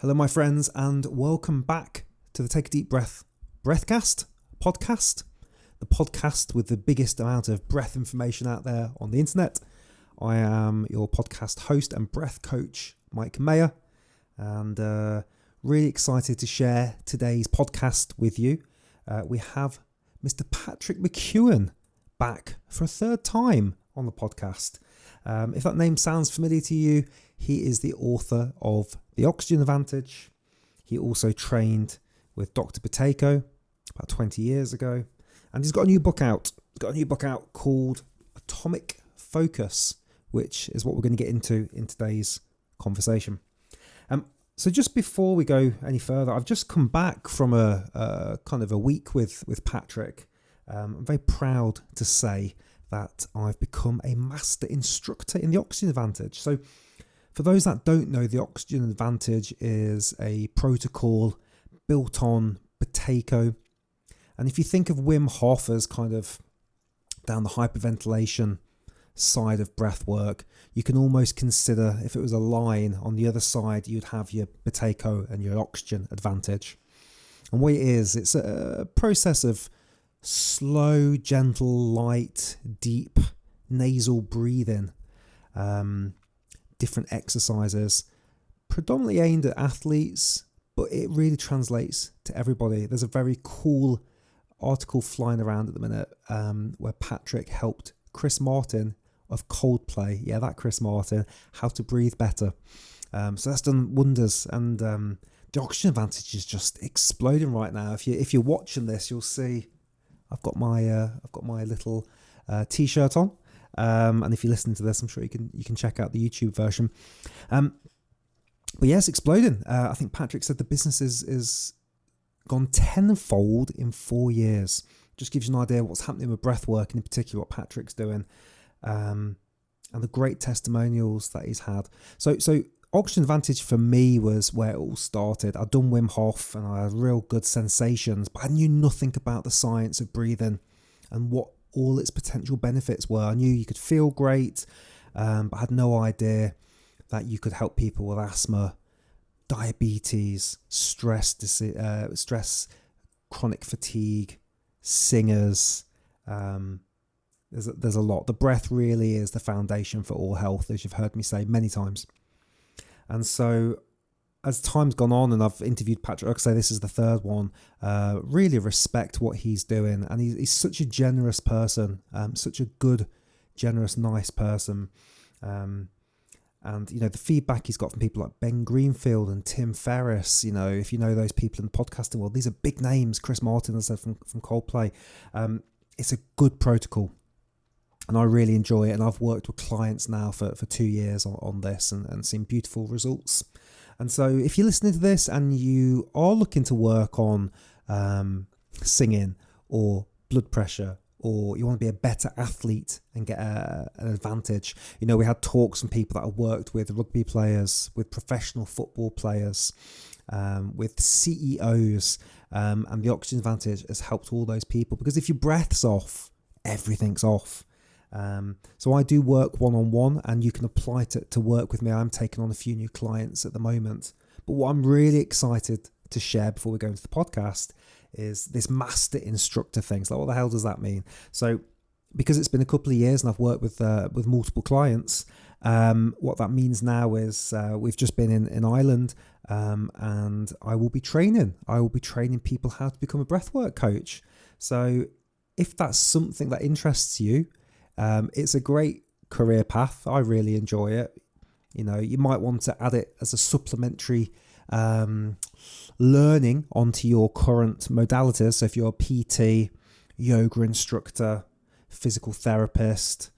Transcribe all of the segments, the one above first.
Hello, my friends, and welcome back to the Take a Deep Breath Breathcast podcast, the podcast with the biggest amount of breath information out there on the internet. I am your podcast host and breath coach, Maher, and really excited to share today's podcast with you. We have Mr. Patrick McKeown back for a third time on the podcast. If that name sounds familiar to you, he is the author of The Oxygen Advantage. He also trained with Dr. Buteyko about 20 years ago. And he's got a new book out. He's got a new book out called Atomic Focus, which is what we're going to get into in today's conversation. So just before we go any further, I've just come back from a kind of a week with Patrick. I'm very proud to say that I've become a master instructor in the Oxygen Advantage. So for those that don't know, the Oxygen Advantage is a protocol built on Buteyko. And if you think of Wim Hof as kind of down the hyperventilation side of breath work, you can almost consider, if it was a line on the other side, you'd have your Buteyko and your Oxygen Advantage. And what it is, it's a process of slow, gentle, light, deep nasal breathing, different exercises, predominantly aimed at athletes, but it really translates to everybody. There's a very cool article flying around at the minute where Patrick helped Chris Martin of Coldplay, that Chris Martin, how to breathe better. So that's done wonders, and the Oxygen Advantage is just exploding right now. If you're watching this, you'll see I've got my little t-shirt on, and if you listen to this, I'm sure you can check out the YouTube version. But yeah, it's exploding. I think Patrick said the business is gone tenfold in 4 years. Just gives you an idea of what's happening with breath work, and in particular what Patrick's doing, and the great testimonials that he's had. So Oxygen Advantage for me was where it all started. I'd done Wim Hof and I had real good sensations, but I knew nothing about the science of breathing and what all its potential benefits were. I knew you could feel great, but I had no idea that you could help people with asthma, diabetes, stress, chronic fatigue, singers. There's a lot. The breath really is the foundation for all health, as you've heard me say many times. And so as time's gone on and I've interviewed Patrick, like I say, this is the third one, really respect what he's doing. And he's such a generous person, such a good, generous, nice person. And, the feedback he's got from people like Ben Greenfield and Tim Ferriss, if you know those people in the podcasting world, these are big names. Chris Martin, as I said, from Coldplay. It's a good protocol. And I really enjoy it. And I've worked with clients now for 2 years on this and seen beautiful results. And so if you're listening to this and you are looking to work on singing or blood pressure, or you want to be a better athlete and get an advantage, we had talks from people that have worked with rugby players, with professional football players, with CEOs, and the Oxygen Advantage has helped all those people, because if your breath's off, everything's off. So I do work one-on-one, and you can apply to work with me. I'm taking on a few new clients at the moment. But what I'm really excited to share before we go into the podcast is this master instructor thing. So what the hell does that mean? So because it's been a couple of years and I've worked with multiple clients, what that means now is we've just been in Ireland, and I will be training people how to become a breathwork coach. So if that's something that interests you, it's a great career path. I really enjoy it. You might want to add it as a supplementary learning onto your current modalities. So if you're a PT, yoga instructor, physical therapist,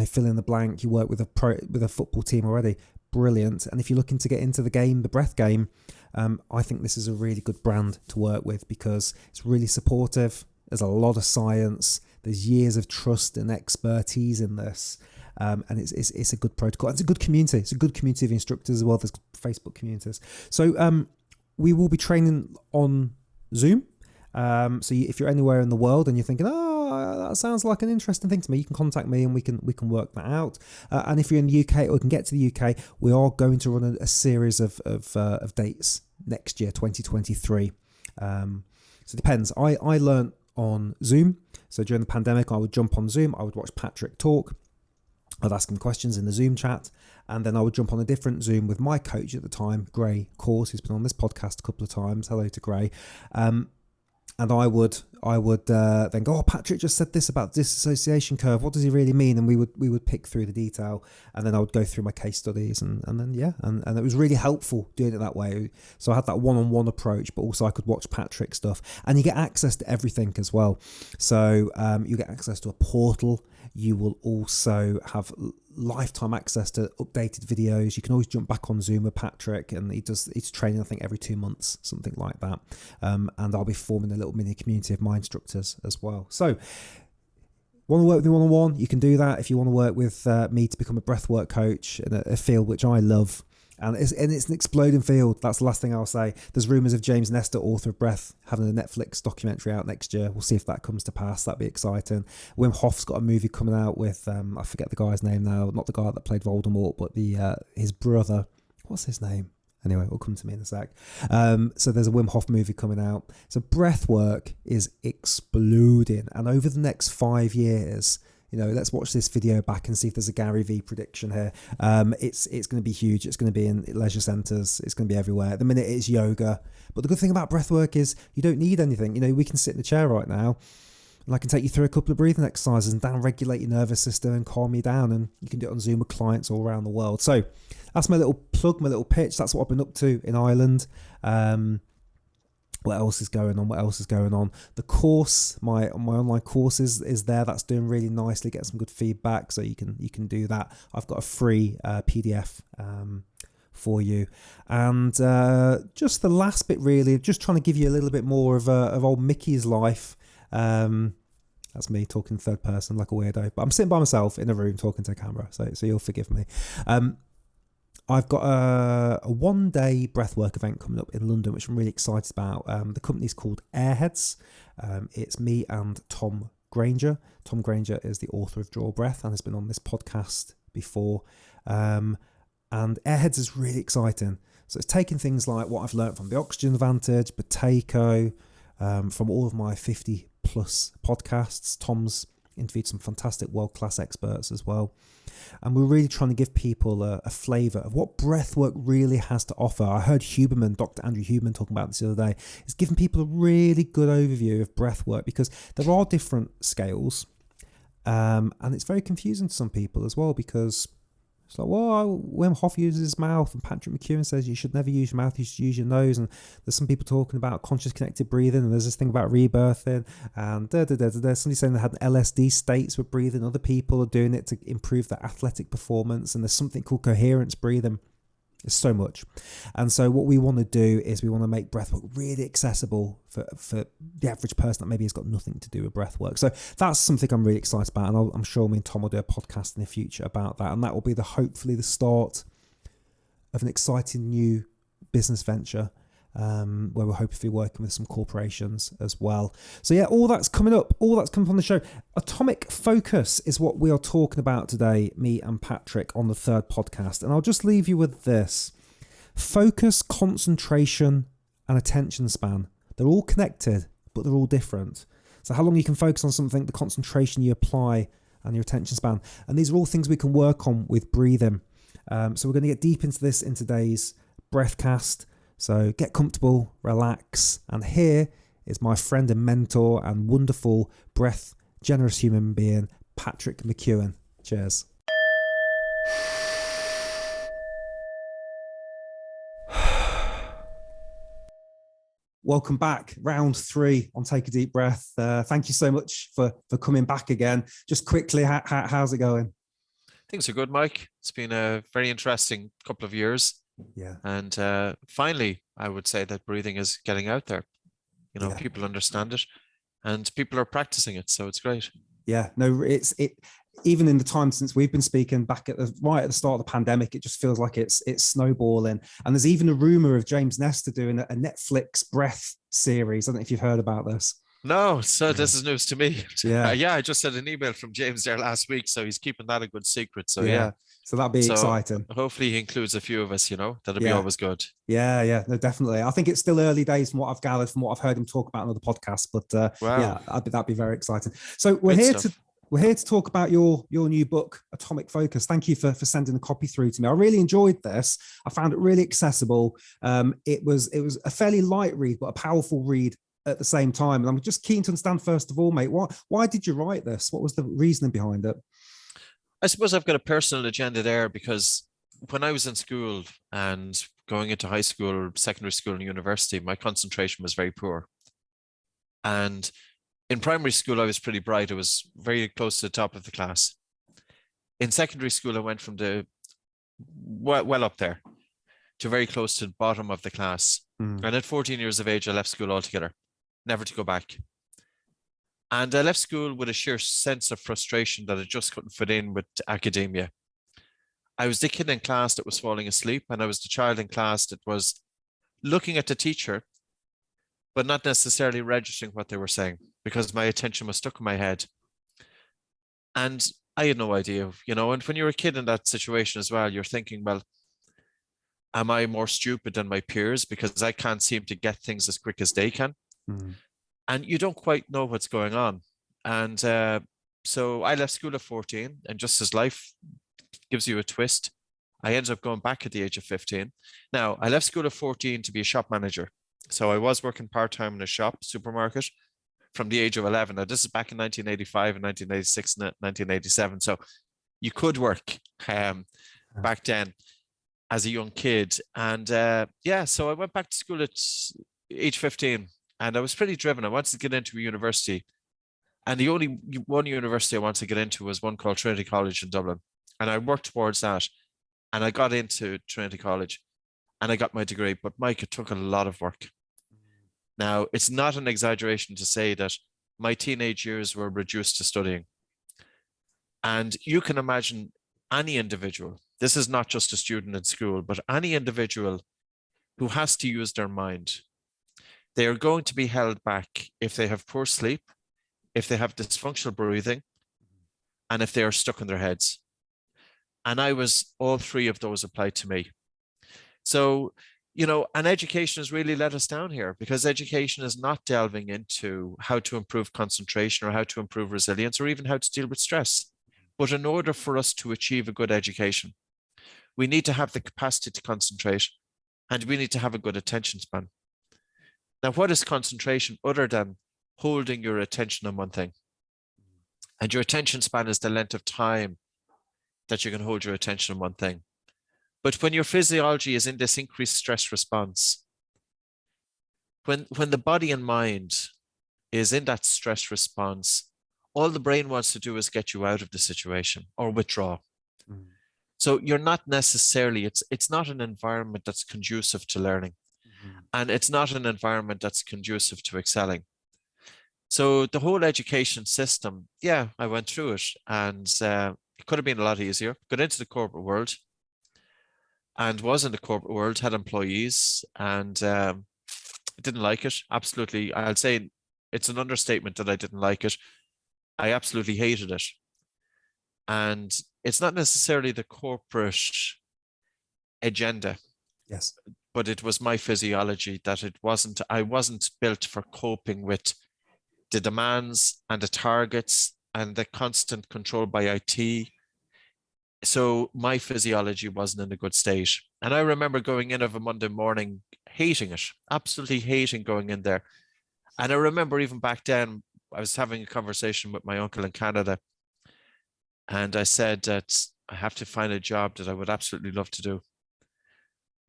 fill in the blank, you work with a football team already, brilliant. And if you're looking to get into the game, the breath game, I think this is a really good brand to work with, because it's really supportive. There's a lot of science. There's years of trust and expertise in this, and it's a good protocol. It's a good community. It's a good community of instructors as well. There's Facebook communities. So we will be training on Zoom. So if you're anywhere in the world and you're thinking, that sounds like an interesting thing to me, you can contact me and we can work that out. And if you're in the UK or can get to the UK, we are going to run a series of dates next year, 2023. So it depends. I learned on Zoom. So during the pandemic, I would jump on Zoom. I would watch Patrick talk. I'd ask him questions in the Zoom chat, and then I would jump on a different Zoom with my coach at the time, Gray Course, who's been on this podcast a couple of times. Hello to Gray. And I would then go, oh, Patrick just said this about dissociation curve. What does he really mean? And we would pick through the detail, and then I would go through my case studies, and it was really helpful doing it that way. So I had that one-on-one approach, but also I could watch Patrick's stuff, and you get access to everything as well. So you get access to a portal. You will also have lifetime access to updated videos. You can always jump back on Zoom with Patrick, and he's training, I think, every 2 months, something like that. And I'll be forming a little mini community of my instructors as well. So want to work with me one-on-one, you can do that. If you want to work with me to become a breathwork coach in a field which I love, and it's an exploding field. That's the last thing I'll say. There's rumours of James Nestor, author of Breath, having a Netflix documentary out next year. We'll see if that comes to pass. That'd be exciting. Wim Hof's got a movie coming out with, I forget the guy's name now, not the guy that played Voldemort, but his brother. What's his name? Anyway, it'll come to me in a sec. So there's a Wim Hof movie coming out. So breathwork is exploding. And over the next 5 years, let's watch this video back and see if there's a Gary V prediction here. It's going to be huge. It's going to be in leisure centres. It's going to be everywhere. At the minute, it's yoga. But the good thing about breathwork is you don't need anything. We can sit in the chair right now, and I can take you through a couple of breathing exercises and down-regulate your nervous system and calm you down. And you can do it on Zoom with clients all around the world. So that's my little plug, my little pitch. That's what I've been up to in Ireland. What else is going on? The course, my online course is there. That's doing really nicely. Get some good feedback, so you can do that. I've got a free PDF for you. And just the last bit, really, just trying to give you a little bit more of old Mickey's life. That's me talking third person like a weirdo, but I'm sitting by myself in a room talking to a camera, so you'll forgive me. I've got a one-day breathwork event coming up in London, which I'm really excited about. The company's called Airheads. It's me and Tom Granger. Tom Granger is the author of Draw Breath and has been on this podcast before. And Airheads is really exciting. So it's taking things like what I've learned from the Oxygen Advantage, Botayko, from all of my 50-plus podcasts. Tom's interviewed some fantastic world-class experts as well. And we're really trying to give people a flavour of what breathwork really has to offer. I heard Huberman, Dr. Andrew Huberman, talking about this the other day. It's giving people a really good overview of breathwork, because there are different scales, and it's very confusing to some people as well, because it's like, well, Wim Hof uses his mouth, and Patrick McKeown says you should never use your mouth, you should use your nose. And there's some people talking about conscious connected breathing, and there's this thing about rebirthing, and somebody saying they had LSD states with breathing. Other people are doing it to improve their athletic performance, and there's something called coherence breathing. It's so much. And so what we want to do is we want to make breathwork really accessible for the average person that maybe has got nothing to do with breathwork. So that's something I'm really excited about, and I'm sure me and Tom will do a podcast in the future about that, and that will be hopefully the start of an exciting new business venture, where we're hopefully working with some corporations as well. So yeah, all that's coming up, all that's coming from the show. Atomic focus is what we are talking about today, me and Patrick, on the third podcast. And I'll just leave you with this. Focus, concentration, and attention span. They're all connected, but they're all different. So how long you can focus on something, the concentration you apply, and your attention span. And these are all things we can work on with breathing. So we're going to get deep into this in today's Breathcast. So get comfortable, relax, and here is my friend and mentor and wonderful breath, generous human being, Patrick McKeown. Cheers. Welcome back, round 3 on Take a Deep Breath. Thank you so much for coming back again. Just quickly, how's it going? Things are good, Mike. It's been a very interesting couple of years. Yeah. And finally, I would say that breathing is getting out there. People understand it and people are practicing it. So it's great. Yeah, no, it even in the time since we've been speaking back right at the start of the pandemic, it just feels like it's snowballing. And there's even a rumor of James Nestor doing a Netflix breath series. I don't know if you've heard about this. No, so Yeah. this is news to me. Yeah. Yeah, I just had an email from James there last week, so he's keeping that a good secret. So Yeah. yeah, So that'd be so exciting. hopefully he includes a few of us. That'll be Yeah. always good. Yeah, yeah, no, definitely. I think it's still early days from what I've gathered, from what I've heard him talk about in other podcasts. But Wow, yeah, that'd be very exciting. So great stuff. we're here to talk about your new book, Atomic Focus. Thank you for sending a copy through to me. I really enjoyed this. I found it really accessible. It was a fairly light read, but a powerful read at the same time. And I'm just keen to understand, first of all, mate, why did you write this? What was the reasoning behind it? I suppose I've got a personal agenda there because when I was in school and going into high school, secondary school, and university, my concentration was very poor. And in primary school, I was pretty bright. I was very close to the top of the class. In secondary school, I went from the well up there to very close to the bottom of the class. Mm. And at 14 years of age, I left school altogether, never to go back. And I left school with a sheer sense of frustration that I just couldn't fit in with academia. I was the kid in class that was falling asleep, and I was the child in class that was looking at the teacher, but not necessarily registering what they were saying because my attention was stuck in my head. And I had no idea, and when you're a kid in that situation as well, you're thinking, well, am I more stupid than my peers because I can't seem to get things as quick as they can? Mm. And you don't quite know what's going on. And so I left school at 14, and just as life gives you a twist, I ended up going back at the age of 15. Now, I left school at 14 to be a shop manager. So I was working part-time in a shop, supermarket, from the age of 11. Now, this is back in 1985 and 1986 and 1987. So you could work back then as a young kid. And yeah, so I went back to school at age 15, and I was pretty driven. I wanted to get into a university. And the only one university I wanted to get into was one called Trinity College in Dublin. And I worked towards that. And I got into Trinity College and I got my degree. But Mike, it took a lot of work. Now, it's not an exaggeration to say that my teenage years were reduced to studying. And you can imagine any individual, this is not just a student in school, but any individual who has to use their mind, they are going to be held back if they have poor sleep, if they have dysfunctional breathing, and if they are stuck in their heads. And all three of those applied to me. So, and education has really let us down here because education is not delving into how to improve concentration or how to improve resilience or even how to deal with stress. But in order for us to achieve a good education, we need to have the capacity to concentrate and we need to have a good attention span. Now, what is concentration other than holding your attention on one thing? And your attention span is the length of time that you can hold your attention on one thing. But when your physiology is in this increased stress response, when the body and mind is in that stress response, all the brain wants to do is get you out of the situation or withdraw. Mm. So you're not necessarily, it's not an environment that's conducive to learning. Mm-hmm. And it's not an environment that's conducive to excelling. So the whole education system, yeah, I went through it and it could have been a lot easier. Got into the corporate world and was in the corporate world, had employees and didn't like it. Absolutely. I'll say it's an understatement that I didn't like it. I absolutely hated it. And it's not necessarily the corporate agenda. Yes. But it was my physiology that I wasn't built for coping with the demands and the targets and the constant control by IT. So my physiology wasn't in a good state. And I remember going in of a Monday morning, hating it, absolutely hating going in there. And I remember even back then, I was having a conversation with my uncle in Canada. And I said that I have to find a job that I would absolutely love to do.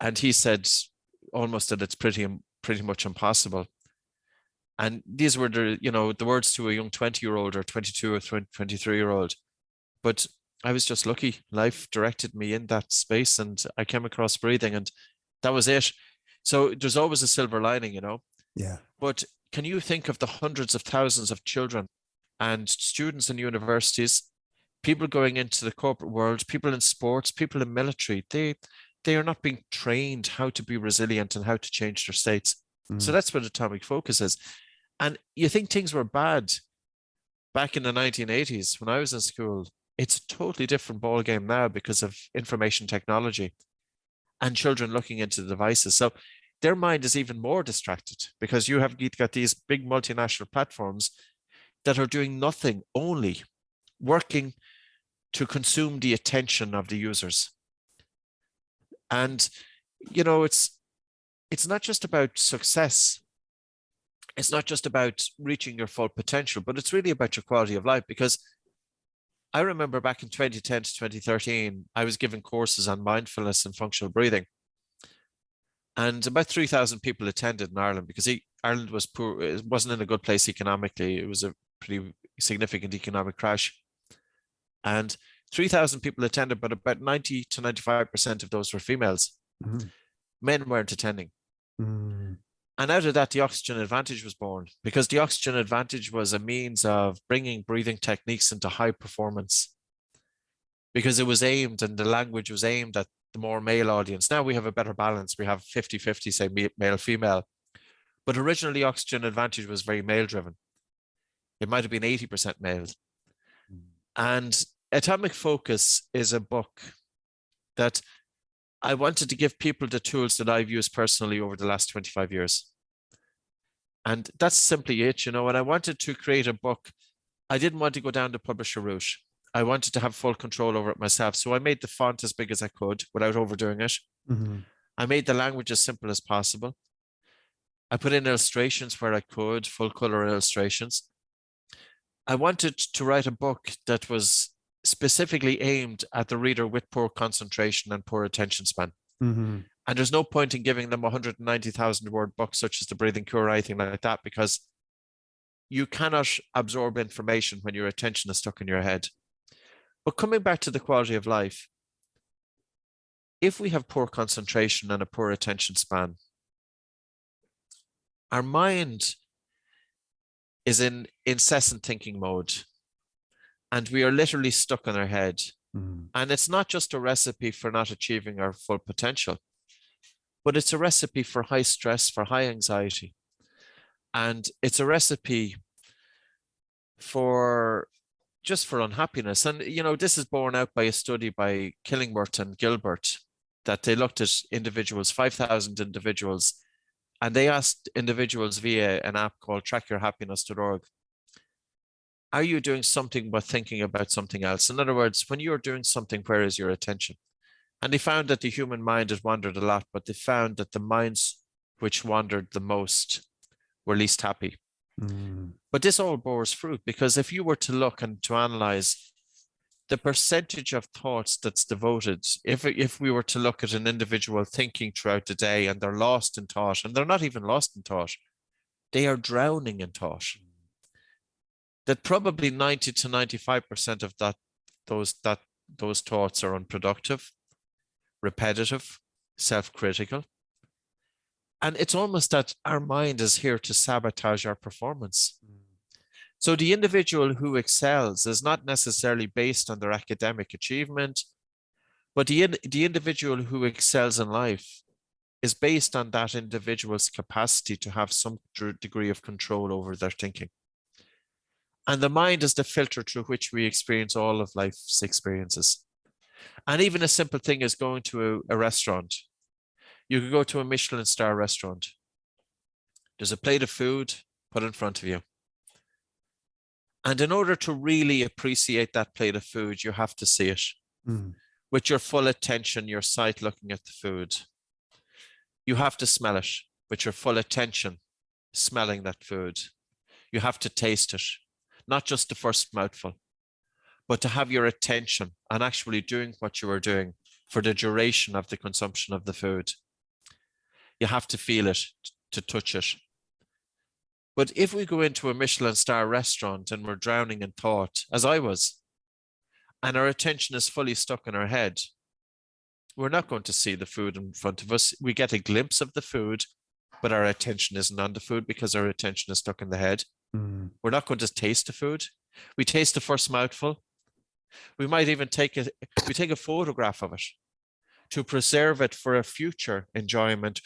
And he said almost that it's pretty much impossible. And these were the words to a young 20-year-old or 22 or 23-year-old. But I was just lucky. Life directed me in that space and I came across breathing and that was it. So there's always a silver lining, Yeah. But can you think of the hundreds of thousands of children and students in universities, people going into the corporate world, people in sports, people in military, they are not being trained how to be resilient and how to change their states. So that's what atomic focus is. And you think things were bad back in the 1980s when I was in school. It's a totally different ball game now because of information technology and children looking into the devices. So their mind is even more distracted because you have got these big multinational platforms that are doing nothing, only working to consume the attention of the users. And, you know, it's not just about success. It's not just about reaching your full potential, but it's really about your quality of life. Because I remember back in 2010 to 2013, I was given courses on mindfulness and functional breathing. And about 3,000 people attended in Ireland because Ireland was poor. It wasn't in a good place economically. It was a pretty significant economic crash. And 3,000 people attended, but about 90 to 95% of those were females. Mm-hmm. Men weren't attending. Mm-hmm. And out of that, the oxygen advantage was born, because the oxygen advantage was a means of bringing breathing techniques into high performance, because it was aimed, and the language was aimed at the more male audience. Now we have a better balance. We have 50-50, say male, female. But originally, oxygen advantage was very male driven. It might have been 80% male. And Atomic Focus is a book that I wanted to give people the tools that I've used personally over the last 25 years. And that's simply it, you know. And I wanted to create a book. I didn't want to go down the publisher route. I wanted to have full control over it myself. So I made the font as big as I could without overdoing it. Mm-hmm. I made the language as simple as possible. I put in illustrations where I could, full color illustrations. I wanted to write a book that was specifically aimed at the reader with poor concentration and poor attention span. Mm-hmm. And there's no point in giving them a 190,000 word book such as The Breathing Cure or anything like that, because you cannot absorb information when your attention is stuck in your head. But coming back to the quality of life, if we have poor concentration and a poor attention span, our mind is in incessant thinking mode, and we are literally stuck in our head. Mm-hmm. And it's not just a recipe for not achieving our full potential, but it's a recipe for high stress, for high anxiety. And it's a recipe for just for unhappiness. And, you know, this is borne out by a study by Killingworth and Gilbert, that they looked at individuals, 5,000 individuals, and they asked individuals via an app called trackyourhappiness.org, are you doing something but thinking about something else? In other words, when you're doing something, where is your attention? And they found that the human mind has wandered a lot, but they found that the minds which wandered the most were least happy. Mm. But this all bears fruit, because if you were to look and to analyze the percentage of thoughts that's devoted, if we were to look at an individual thinking throughout the day and they're lost in thought, and they're not even lost in thought, they are drowning in thought, that probably 90 to 95% of those thoughts are unproductive, repetitive, self-critical. And it's almost that our mind is here to sabotage our performance. So the individual who excels is not necessarily based on their academic achievement, but the individual who excels in life is based on that individual's capacity to have some degree of control over their thinking. And the mind is the filter through which we experience all of life's experiences. And even a simple thing as going to a restaurant. You could go to a Michelin star restaurant. There's a plate of food put in front of you. And in order to really appreciate that plate of food, you have to see it with your full attention, your sight looking at the food. You have to smell it with your full attention, smelling that food. You have to taste it, not just the first mouthful, but to have your attention on actually doing what you are doing for the duration of the consumption of the food. You have to feel it, to touch it. But if we go into a Michelin star restaurant and we're drowning in thought, as I was, and our attention is fully stuck in our head, we're not going to see the food in front of us. We get a glimpse of the food, but our attention isn't on the food because our attention is stuck in the head. We're not going to taste the food. We taste the first mouthful. We might even take a photograph of it to preserve it for a future enjoyment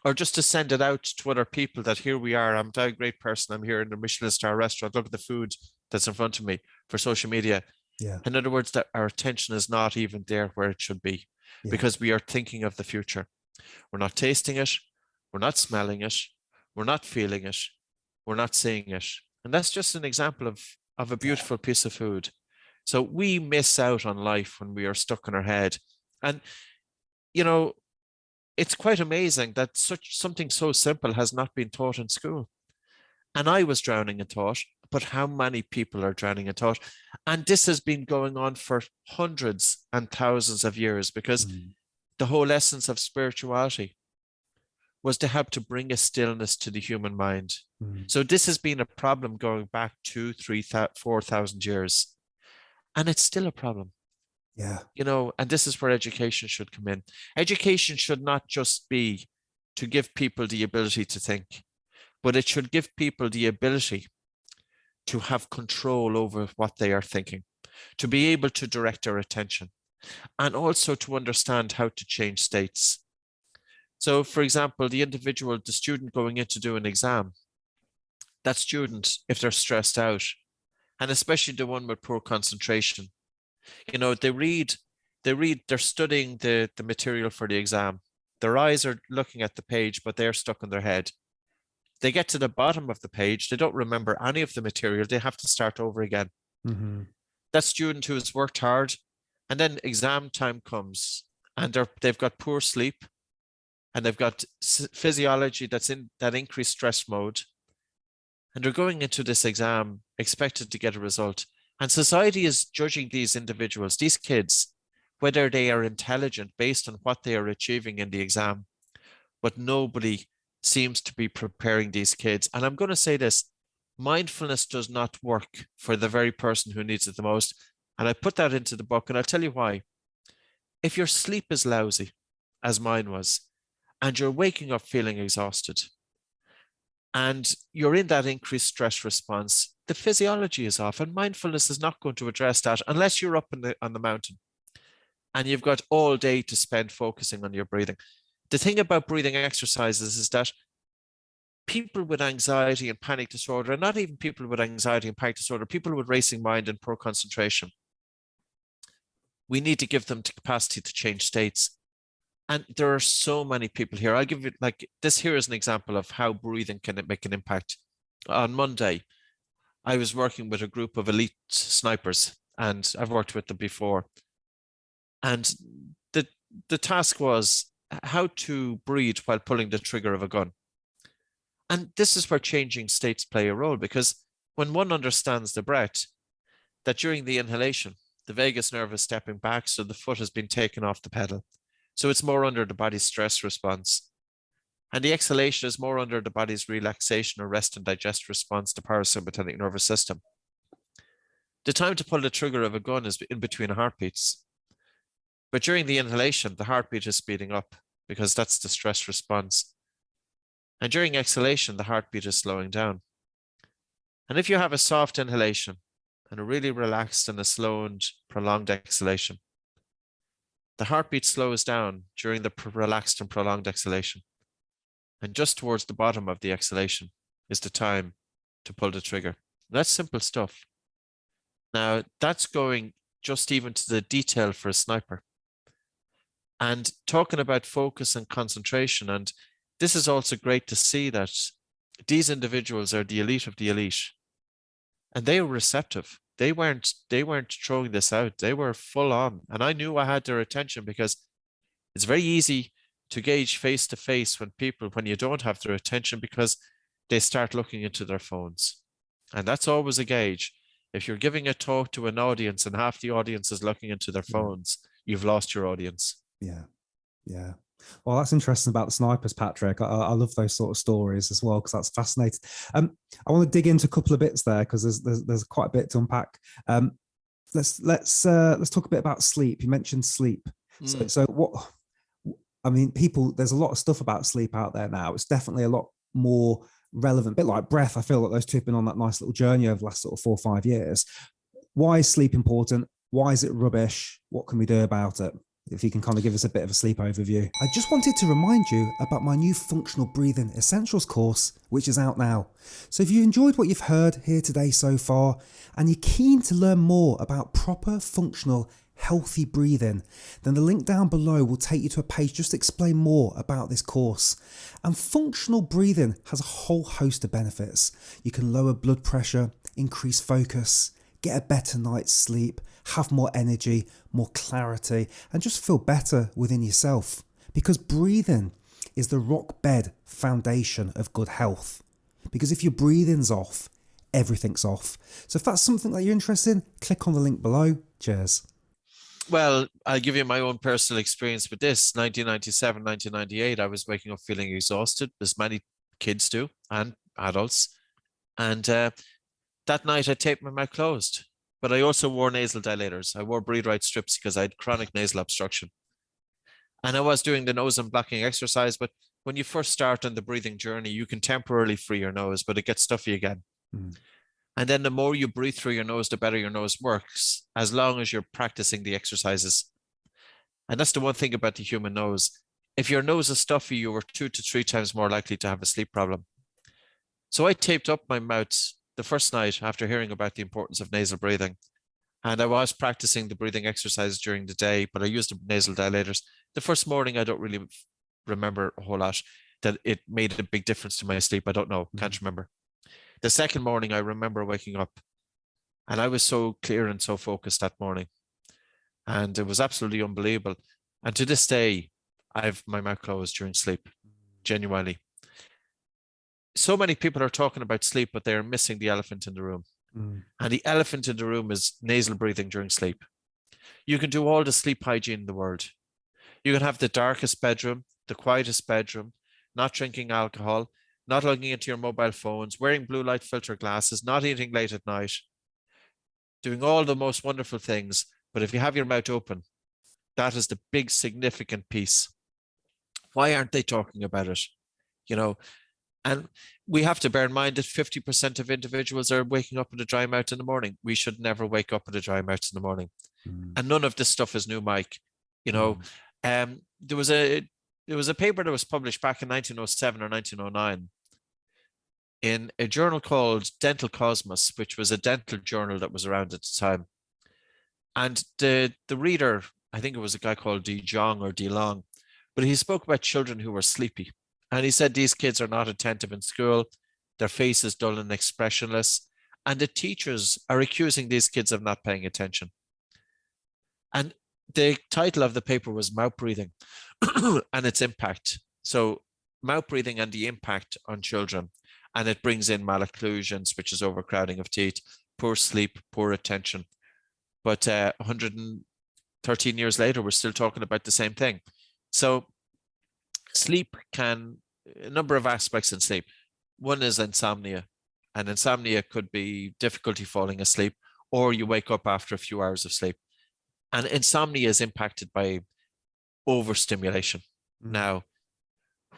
or just to send it out to other people that here we are, I'm a great person, I'm here in a Michelin star restaurant, look at the food that's in front of me, for social media. Yeah. In other words, that our attention is not even there where it should be, because we are thinking of the future. We're not tasting it, we're not smelling it, we're not feeling it, we're not seeing it. And that's just an example of a beautiful piece of food. So we miss out on life when we are stuck in our head. And, you know, it's quite amazing that something so simple has not been taught in school. And I was drowning in thought, but how many people are drowning in thought? And this has been going on for hundreds and thousands of years, because the whole essence of spirituality was to help to bring a stillness to the human mind. So this has been a problem going back 2, 3, 4,000 years. And it's still a problem. Yeah. You know, and this is where education should come in. Education should not just be to give people the ability to think, but it should give people the ability to have control over what they are thinking, to be able to direct their attention, and also to understand how to change states. So, for example, the student going in to do an exam, that student, if they're stressed out, and especially the one with poor concentration, you know, they're studying the material for the exam. Their eyes are looking at the page, but they're stuck in their head. They get to the bottom of the page, they don't remember any of the material, they have to start over again. That student who has worked hard, and then exam time comes, and they've got poor sleep, and they've got physiology that's in that increased stress mode, and they're going into this exam expected to get a result. And society is judging these individuals, these kids, whether they are intelligent based on what they are achieving in the exam. But nobody seems to be preparing these kids. And I'm going to say this, mindfulness does not work for the very person who needs it the most. And I put that into the book, and I'll tell you why. If your sleep is lousy, as mine was, and you're waking up feeling exhausted, and you're in that increased stress response, the physiology is off, and mindfulness is not going to address that unless you're up on the mountain and you've got all day to spend focusing on your breathing. The thing about breathing exercises is that people with anxiety and panic disorder, and not even people with anxiety and panic disorder, people with racing mind and poor concentration, we need to give them the capacity to change states. And there are so many people here. I'll give you, like, this here is an example of how breathing can make an impact. On Monday, I was working with a group of elite snipers, and I've worked with them before. And the task was how to breathe while pulling the trigger of a gun. And this is where changing states play a role, because when one understands the breath, that during the inhalation, the vagus nerve is stepping back, so the foot has been taken off the pedal. So it's more under the body's stress response. And the exhalation is more under the body's relaxation or rest and digest response, the parasympathetic nervous system. The time to pull the trigger of a gun is in between heartbeats. But during the inhalation, the heartbeat is speeding up because that's the stress response. And during exhalation, the heartbeat is slowing down. And if you have a soft inhalation and a really relaxed and a slow and prolonged exhalation, the heartbeat slows down during the relaxed and prolonged exhalation. And just towards the bottom of the exhalation is the time to pull the trigger. That's simple stuff. Now, that's going just even to the detail for a sniper. And talking about focus and concentration, and this is also great to see that these individuals are the elite of the elite. And they were receptive. They weren't throwing this out. They were full on. And I knew I had their attention, because it's very easy to gauge face to face when you don't have their attention, because they start looking into their phones. And that's always a gauge. If you're giving a talk to an audience and half the audience is looking into their phones, you've lost your audience. Yeah. Yeah. Well, that's interesting about the snipers, Patrick. I love those sort of stories as well, because that's fascinating. I want to dig into a couple of bits there, because there's quite a bit to unpack. Let's talk a bit about sleep. You mentioned sleep. So what? I mean, there's a lot of stuff about sleep out there now. It's definitely a lot more relevant. A bit like breath. I feel like those two have been on that nice little journey over the last sort of 4 or 5 years. Why is sleep important? Why is it rubbish? What can we do about it? if you can kind of give us a bit of a sleep overview. I just wanted to remind you about my new Functional Breathing Essentials course, which is out now. So if you've enjoyed what you've heard here today so far, and you're keen to learn more about proper, functional, healthy breathing, then the link down below will take you to a page just to explain more about this course. And functional breathing has a whole host of benefits. You can lower blood pressure, increase focus, get a better night's sleep, have more energy, more clarity, and just feel better within yourself. Because breathing is the rock bed foundation of good health. Because if your breathing's off, everything's off. So if that's something that you're interested in, click on the link below. Cheers. Well, I'll give you my own personal experience with this. 1997, 1998, I was waking up feeling exhausted, as many kids do, and adults. And that night I taped my mouth closed, but I also wore nasal dilators. I wore breathe right strips because I had chronic nasal obstruction. And I was doing the nose and blocking exercise, but when you first start on the breathing journey, you can temporarily free your nose, but it gets stuffy again. And then the more you breathe through your nose, the better your nose works, as long as you're practicing the exercises. And that's the one thing about the human nose. If your nose is stuffy, you are 2 to 3 times more likely to have a sleep problem. So I taped up my mouth the first night after hearing about the importance of nasal breathing. And I was practicing the breathing exercises during the day, but I used the nasal dilators. The first morning, I don't really remember a whole lot that it made a big difference to my sleep. I don't know, can't remember. The second morning, I remember waking up and I was so clear and so focused that morning. And it was absolutely unbelievable. And to this day, I have my mouth closed during sleep, genuinely. So many people are talking about sleep, but they are missing the elephant in the room. And the elephant in the room is nasal breathing during sleep. You can do all the sleep hygiene in the world. You can have the darkest bedroom, the quietest bedroom, not drinking alcohol, not logging into your mobile phones, wearing blue light filter glasses, not eating late at night, doing all the most wonderful things. But if you have your mouth open, that is the big significant piece. Why aren't they talking about it? You know, and we have to bear in mind that 50% of individuals are waking up with a dry mouth in the morning. We should never wake up with a dry mouth in the morning. And none of this stuff is new, Mike. You know, there was a paper that was published back in 1907 or 1909 in a journal called Dental Cosmos, which was a dental journal that was around at the time. And the reader, I think it was a guy called De Jong or De Long, but he spoke about children who were sleepy. And he said these kids are not attentive in school, their face is dull and expressionless, and the teachers are accusing these kids of not paying attention. And the title of the paper was Mouth Breathing and its impact. So mouth breathing and the impact on children. And it brings in malocclusions, which is overcrowding of teeth, poor sleep, poor attention. But 113 years later, we're still talking about the same thing. So sleep a number of aspects in sleep. One is insomnia, and insomnia could be difficulty falling asleep, or you wake up after a few hours of sleep. And insomnia is impacted by overstimulation. Now,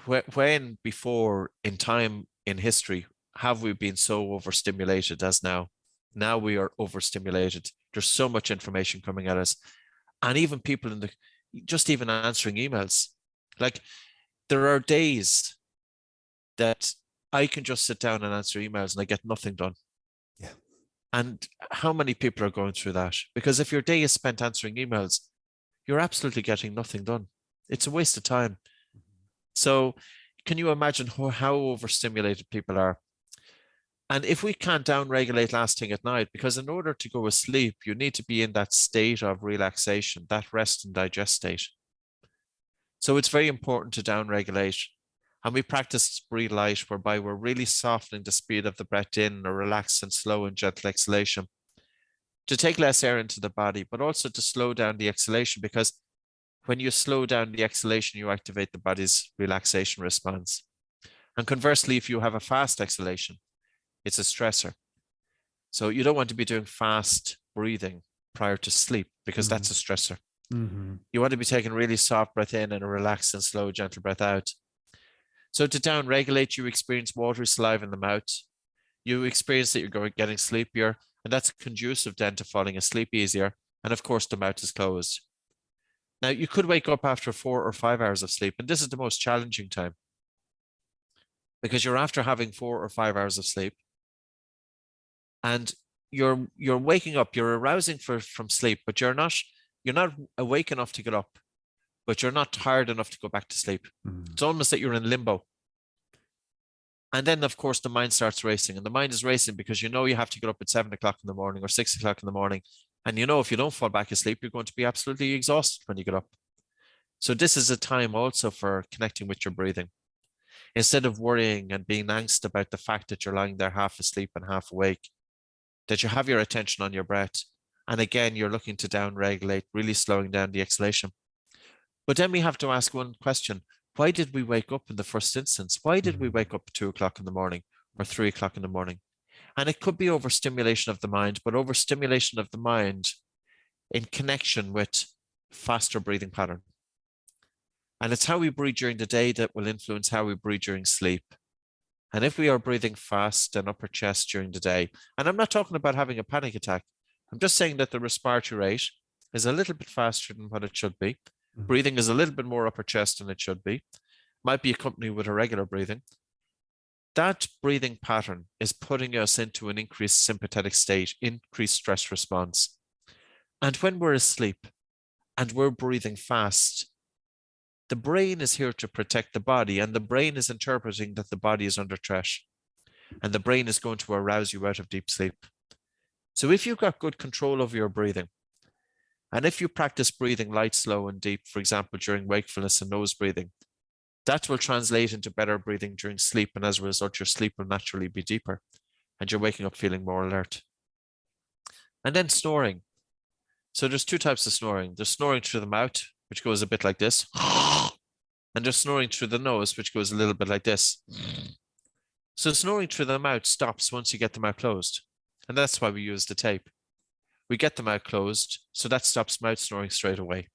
when before in time in history have we been so overstimulated as now? Now we are overstimulated. There's so much information coming at us, and even people just even answering emails. Like, there are days that I can just sit down and answer emails and I get nothing done. Yeah. And how many people are going through that? Because if your day is spent answering emails, you're absolutely getting nothing done. It's a waste of time. So can you imagine how overstimulated people are? And if we can't downregulate last thing at night, because in order to go asleep, you need to be in that state of relaxation, that rest and digest state. So it's very important to downregulate. And we practice breathe light, whereby we're really softening the speed of the breath in, or relaxed and slow and gentle exhalation, to take less air into the body, but also to slow down the exhalation, because when you slow down the exhalation, you activate the body's relaxation response. And conversely, if you have a fast exhalation, it's a stressor. So you don't want to be doing fast breathing prior to sleep, because that's a stressor. You want to be taking really soft breath in and a relaxed and slow, gentle breath out. So to downregulate, you experience watery saliva in the mouth. You experience that you're getting sleepier, and that's conducive then to falling asleep easier. And of course, the mouth is closed. Now, you could wake up after 4 or 5 hours of sleep, and this is the most challenging time because you're after having 4 or 5 hours of sleep, and you're waking up, you're arousing from sleep, but you're not awake enough to get up, but you're not tired enough to go back to sleep. It's almost that you're in limbo. And then, of course, the mind starts racing, and the mind is racing because you know you have to get up at 7 o'clock in the morning or 6 o'clock in the morning. And you know, if you don't fall back asleep, you're going to be absolutely exhausted when you get up. So this is a time also for connecting with your breathing. Instead of worrying and being angst about the fact that you're lying there half asleep and half awake, that you have your attention on your breath. And again, you're looking to down regulate, really slowing down the exhalation. But then we have to ask one question. Why did we wake up in the first instance? Why did we wake up at 2 o'clock in the morning or 3 o'clock in the morning? And it could be overstimulation of the mind, but overstimulation of the mind in connection with faster breathing pattern. And it's how we breathe during the day that will influence how we breathe during sleep. And if we are breathing fast and upper chest during the day, and I'm not talking about having a panic attack, I'm just saying that the respiratory rate is a little bit faster than what it should be. Breathing is a little bit more upper chest than it should be. Might be accompanied with irregular breathing. That breathing pattern is putting us into an increased sympathetic state, increased stress response. And when we're asleep and we're breathing fast, the brain is here to protect the body, and the brain is interpreting that the body is under threat, and the brain is going to arouse you out of deep sleep. So if you've got good control over your breathing, and if you practice breathing light, slow, and deep, for example, during wakefulness and nose breathing, that will translate into better breathing during sleep, and as a result, your sleep will naturally be deeper, and you're waking up feeling more alert. And then snoring. So there's two types of snoring. There's snoring through the mouth, which goes a bit like this. And there's snoring through the nose, which goes a little bit like this. So snoring through the mouth stops once you get the mouth closed. And that's why we use the tape. We get the mouth closed, so that stops mouth snoring straight away.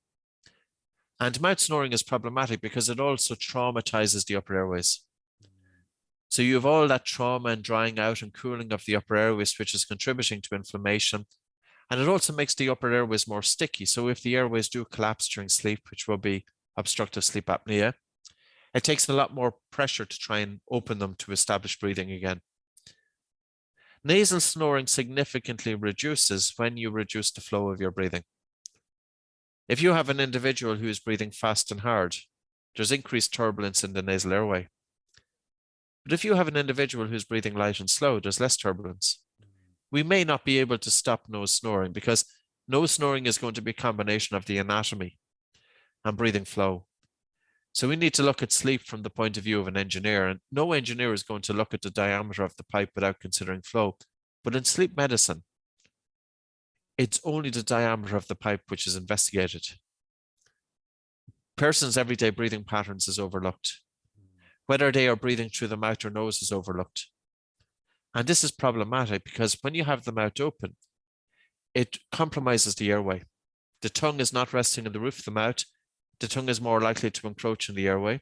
And mouth snoring is problematic because it also traumatizes the upper airways. So you have all that trauma and drying out and cooling of the upper airways, which is contributing to inflammation. And it also makes the upper airways more sticky. So if the airways do collapse during sleep, which will be obstructive sleep apnea, it takes a lot more pressure to try and open them to establish breathing again. Nasal snoring significantly reduces when you reduce the flow of your breathing. If you have an individual who is breathing fast and hard, there's increased turbulence in the nasal airway. But if you have an individual who's breathing light and slow, there's less turbulence. We may not be able to stop nose snoring because nose snoring is going to be a combination of the anatomy and breathing flow. So we need to look at sleep from the point of view of an engineer, and no engineer is going to look at the diameter of the pipe without considering flow. But in sleep medicine, it's only the diameter of the pipe which is investigated. Person's everyday breathing patterns is overlooked. Whether they are breathing through the mouth or nose is overlooked. And this is problematic because when you have the mouth open, it compromises the airway. The tongue is not resting in the roof of the mouth. The tongue is more likely to encroach in the airway.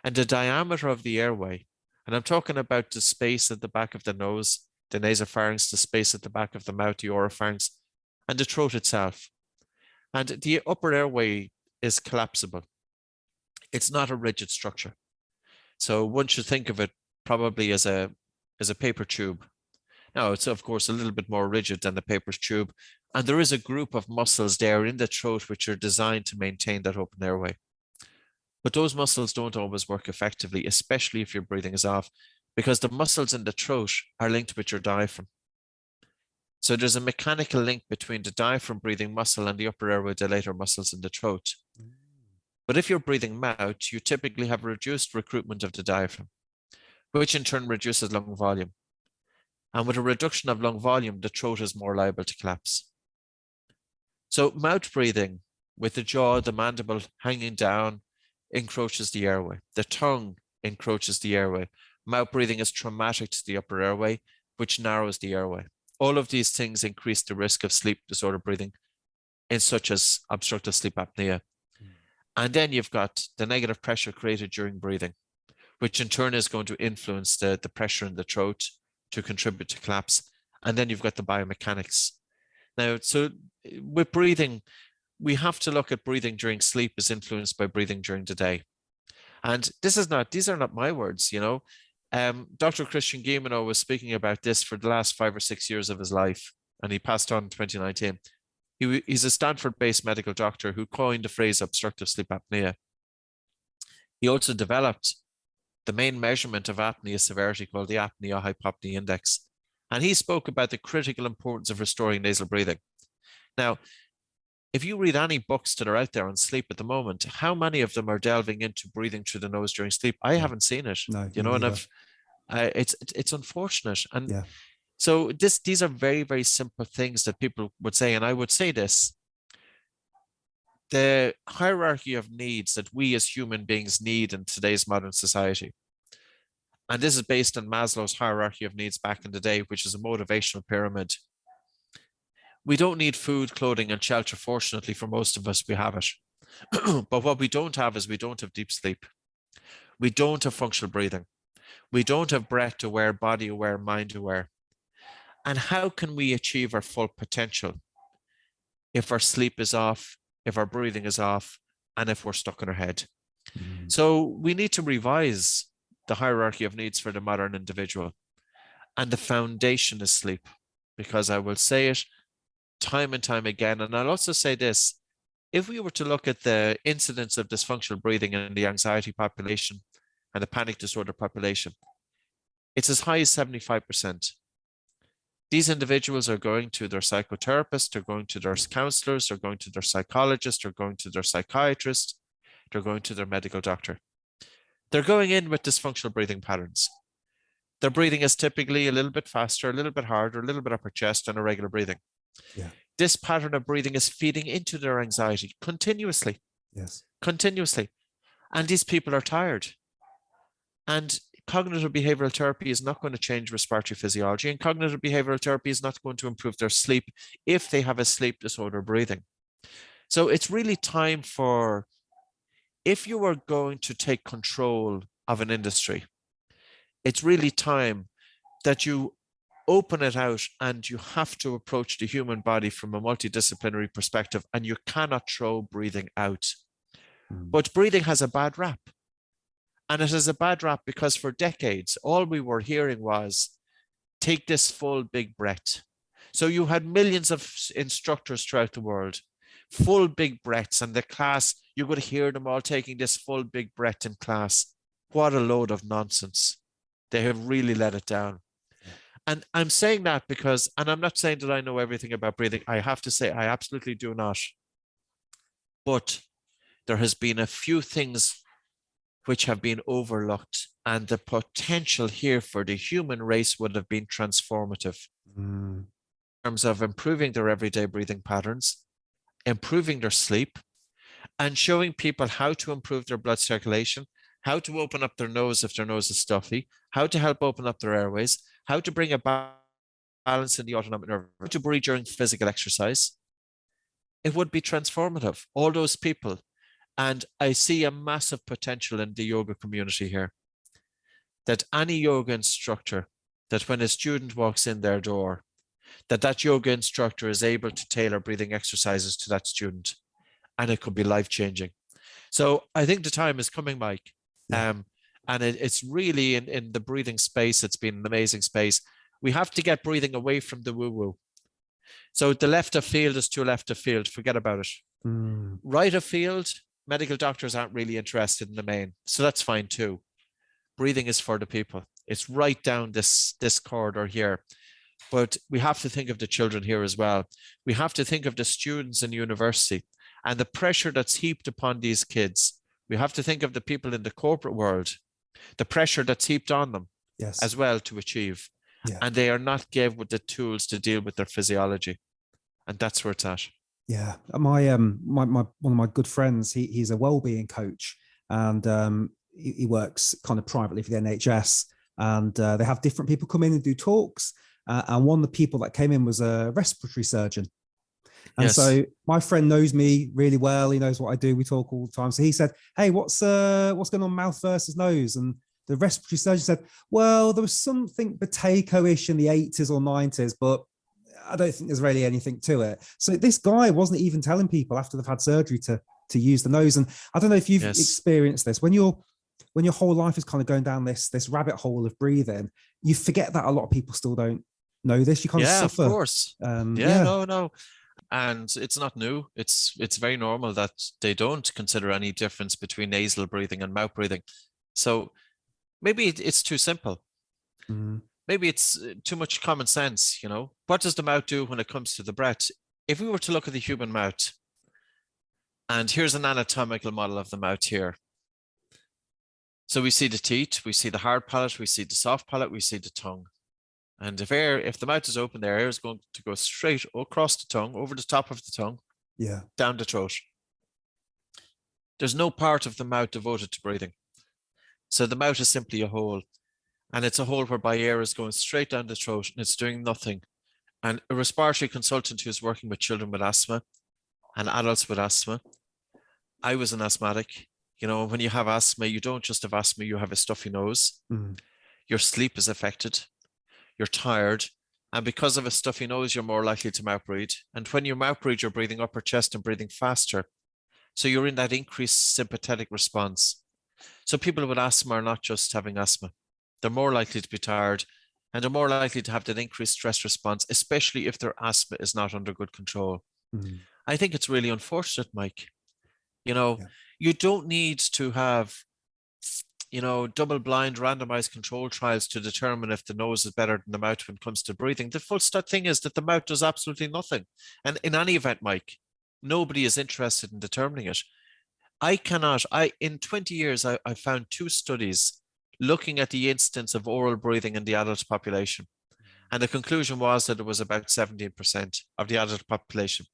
And the diameter of the airway, and I'm talking about the space at the back of the nose, the nasopharynx, the space at the back of the mouth, the oropharynx, and the throat itself. And the upper airway is collapsible. It's not a rigid structure. So one should think of it probably as a paper tube. Now, it's of course a little bit more rigid than the paper tube, and there is a group of muscles there in the throat which are designed to maintain that open airway. But those muscles don't always work effectively, especially if your breathing is off, because the muscles in the throat are linked with your diaphragm. So there's a mechanical link between the diaphragm breathing muscle and the upper airway dilator muscles in the throat. But if you're breathing mouth, you typically have reduced recruitment of the diaphragm, which in turn reduces lung volume. And with a reduction of lung volume, the throat is more liable to collapse. So mouth breathing with the jaw, the mandible hanging down, encroaches the airway. The tongue encroaches the airway. Mouth breathing is traumatic to the upper airway, which narrows the airway. All of these things increase the risk of sleep disorder breathing in such as obstructive sleep apnea. And then you've got the negative pressure created during breathing, which in turn is going to influence the pressure in the throat to contribute to collapse. And then you've got the biomechanics. Now, so with breathing, we have to look at breathing during sleep as influenced by breathing during the day. And these are not my words, you know. Dr. Christian Guilleminault was speaking about this for the last 5 or 6 years of his life, and he passed on in 2019. He's a Stanford-based medical doctor who coined the phrase obstructive sleep apnea. He also developed the main measurement of apnea severity called the apnea-hypopnea index. And he spoke about the critical importance of restoring nasal breathing. Now, if you read any books that are out there on sleep at the moment, how many of them are delving into breathing through the nose during sleep? I haven't seen it. No, you know, and it's unfortunate. And so these are very, very simple things that people would say. And I would say this: the hierarchy of needs that we as human beings need in today's modern society. And this is based on Maslow's hierarchy of needs back in the day, which is a motivational pyramid. We don't need food, clothing, and shelter. Fortunately, for most of us, we have it. But what we don't have is we don't have deep sleep. We don't have functional breathing. We don't have breath aware, body aware, mind aware. And how can we achieve our full potential if our sleep is off, if our breathing is off, and if we're stuck in our head? So we need to revise the hierarchy of needs for the modern individual. And the foundation is sleep, because I will say it time and time again. And I'll also say this: if we were to look at the incidence of dysfunctional breathing in the anxiety population and the panic disorder population, it's as high as 75%. These individuals are going to their psychotherapist, they're going to their counselors, they're going to their psychologist, they're going to their psychiatrist, they're going to their medical doctor. They're going in with dysfunctional breathing patterns. Their breathing is typically a little bit faster, a little bit harder, a little bit upper chest, and irregular breathing. This pattern of breathing is feeding into their anxiety continuously. Continuously. And these people are tired. And cognitive behavioral therapy is not going to change respiratory physiology, and cognitive behavioral therapy is not going to improve their sleep if they have a sleep disorder breathing. So it's really time for, if you are going to take control of an industry, it's really time that you open it out, and you have to approach the human body from a multidisciplinary perspective, and you cannot throw breathing out. But breathing has a bad rap. And it has a bad rap because for decades, all we were hearing was, take this full big breath. So you had millions of instructors throughout the world, full big breaths, and the class, you would hear them all taking this full big breath in class. What a load of nonsense. They have really let it down. And I'm saying that because, and I'm not saying that I know everything about breathing. I have to say, I absolutely do not. But there has been a few things which have been overlooked, and the potential here for the human race would have been transformative in terms of improving their everyday breathing patterns, improving their sleep, and showing people how to improve their blood circulation, how to open up their nose if their nose is stuffy, how to help open up their airways, how to bring a balance in the autonomic nerve, how to breathe during physical exercise. It would be transformative, all those people. And I see a massive potential in the yoga community here, that any yoga instructor, that when a student walks in their door, that yoga instructor is able to tailor breathing exercises to that student, and it could be life-changing. So I think the time is coming, Mike. And it's really in the breathing space, it's been an amazing space. We have to get breathing away from the woo-woo. So the left of field is too left of field, forget about it. Right of field, medical doctors aren't really interested in the main, so that's fine too. Breathing is for the people. It's right down this corridor here. But we have to think of the children here as well. We have to think of the students in university and the pressure that's heaped upon these kids. We have to think of the people in the corporate world, the pressure that's heaped on them as well to achieve. And they are not given with the tools to deal with their physiology. And that's where it's at. Yeah, my one of my good friends, he's a wellbeing coach, and he works kind of privately for the NHS, and they have different people come in and do talks. And one of the people that came in was a respiratory surgeon. And so my friend knows me really well. He knows what I do. We talk all the time. So he said, "Hey, what's going on, mouth versus nose?" And the respiratory surgeon said, "Well, there was something potato-ish in the 80s or 90s, but I don't think there's really anything to it. So this guy wasn't even telling people after they've had surgery to use the nose. And I don't know if you've experienced this when your whole life is kind of going down this rabbit hole of breathing, you forget that a lot of people still don't know this. You kind of suffer. Of course. No. And it's not new. It's very normal that they don't consider any difference between nasal breathing and mouth breathing. So maybe it's too simple. Maybe it's too much common sense, you know. What does the mouth do when it comes to the breath? If we were to look at the human mouth, and here's an anatomical model of the mouth here. So we see the teeth, we see the hard palate, we see the soft palate, we see the tongue. And if the mouth is open, the air is going to go straight across the tongue, over the top of the tongue, down the throat. There's no part of the mouth devoted to breathing. So the mouth is simply a hole. And it's a hole whereby air is going straight down the throat and it's doing nothing. And a respiratory consultant who's working with children with asthma and adults with asthma. I was an asthmatic. You know, when you have asthma, you don't just have asthma, you have a stuffy nose. Your sleep is affected. You're tired. And because of a stuffy nose, you're more likely to mouth breathe. And when you mouth breathe, you're breathing upper chest and breathing faster. So you're in that increased sympathetic response. So people with asthma are not just having asthma. They're more likely to be tired and they're more likely to have that increased stress response, especially if their asthma is not under good control. I think it's really unfortunate, Mike. You know, you don't need to have, you know, double-blind randomized control trials to determine if the nose is better than the mouth when it comes to breathing. The full thing is that the mouth does absolutely nothing. And in any event, Mike, nobody is interested in determining it. In 20 years, I found 2 studies looking at the incidence of oral breathing in the adult population. And the conclusion was that it was about 17% of the adult population.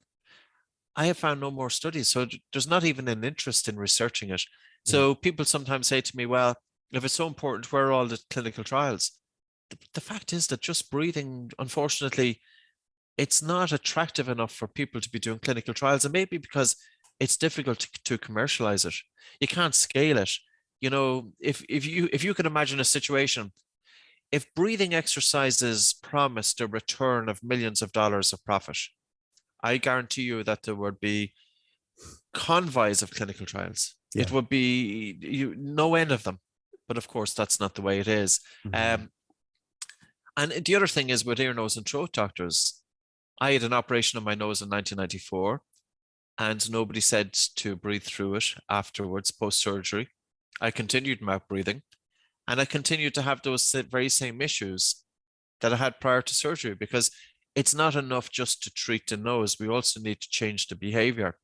I have found no more studies, so there's not even an interest in researching it. So people sometimes say to me, well, if it's so important, where are all the clinical trials? The fact is that just breathing, unfortunately, it's not attractive enough for people to be doing clinical trials, and maybe because it's difficult to commercialize it. You can't scale it. You know, if you could imagine a situation, if breathing exercises promised a return of millions of dollars of profit, I guarantee you that there would be convoys of clinical trials. It would be no end of them. But of course, that's not the way it is. And the other thing is with ear, nose, and throat doctors, I had an operation on my nose in 1994, and nobody said to breathe through it afterwards, post-surgery. I continued mouth breathing, and I continued to have those very same issues that I had prior to surgery, because it's not enough just to treat the nose. We also need to change the behavior.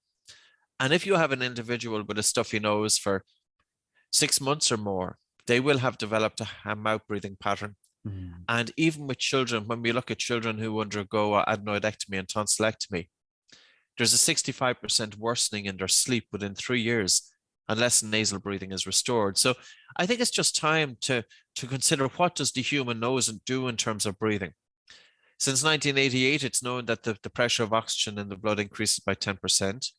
And if you have an individual with a stuffy nose for 6 months or more, they will have developed a mouth breathing pattern. And even with children, when we look at children who undergo adenoidectomy and tonsillectomy, there's a 65% worsening in their sleep within 3 years, unless nasal breathing is restored. So I think it's just time to consider, what does the human nose do in terms of breathing? Since 1988, it's known that the pressure of oxygen in the blood increases by 10%.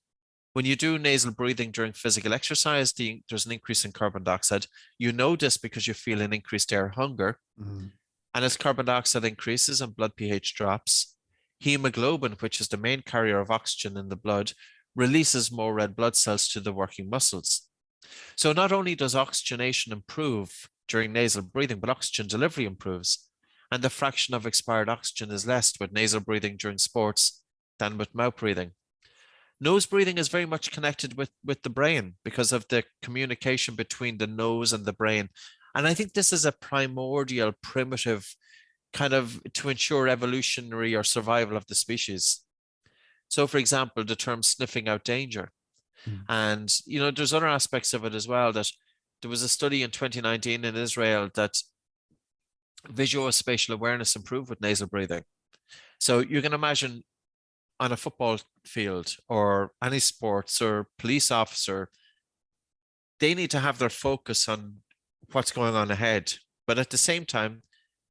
When you do nasal breathing during physical exercise, there's an increase in carbon dioxide. You know this because you feel an increased air hunger. And as carbon dioxide increases and blood pH drops, hemoglobin, which is the main carrier of oxygen in the blood, releases more red blood cells to the working muscles. So not only does oxygenation improve during nasal breathing, but oxygen delivery improves. And the fraction of expired oxygen is less with nasal breathing during sports than with mouth breathing. Nose breathing is very much connected with the brain because of the communication between the nose and the brain. And I think this is a primordial, primitive kind of to ensure evolutionary or survival of the species. So, for example, the term sniffing out danger. And, you know, there's other aspects of it as well. That there was a study in 2019 in Israel that visuospatial awareness improved with nasal breathing. So you can imagine on a football field or any sports or police officer, they need to have their focus on what's going on ahead. But at the same time,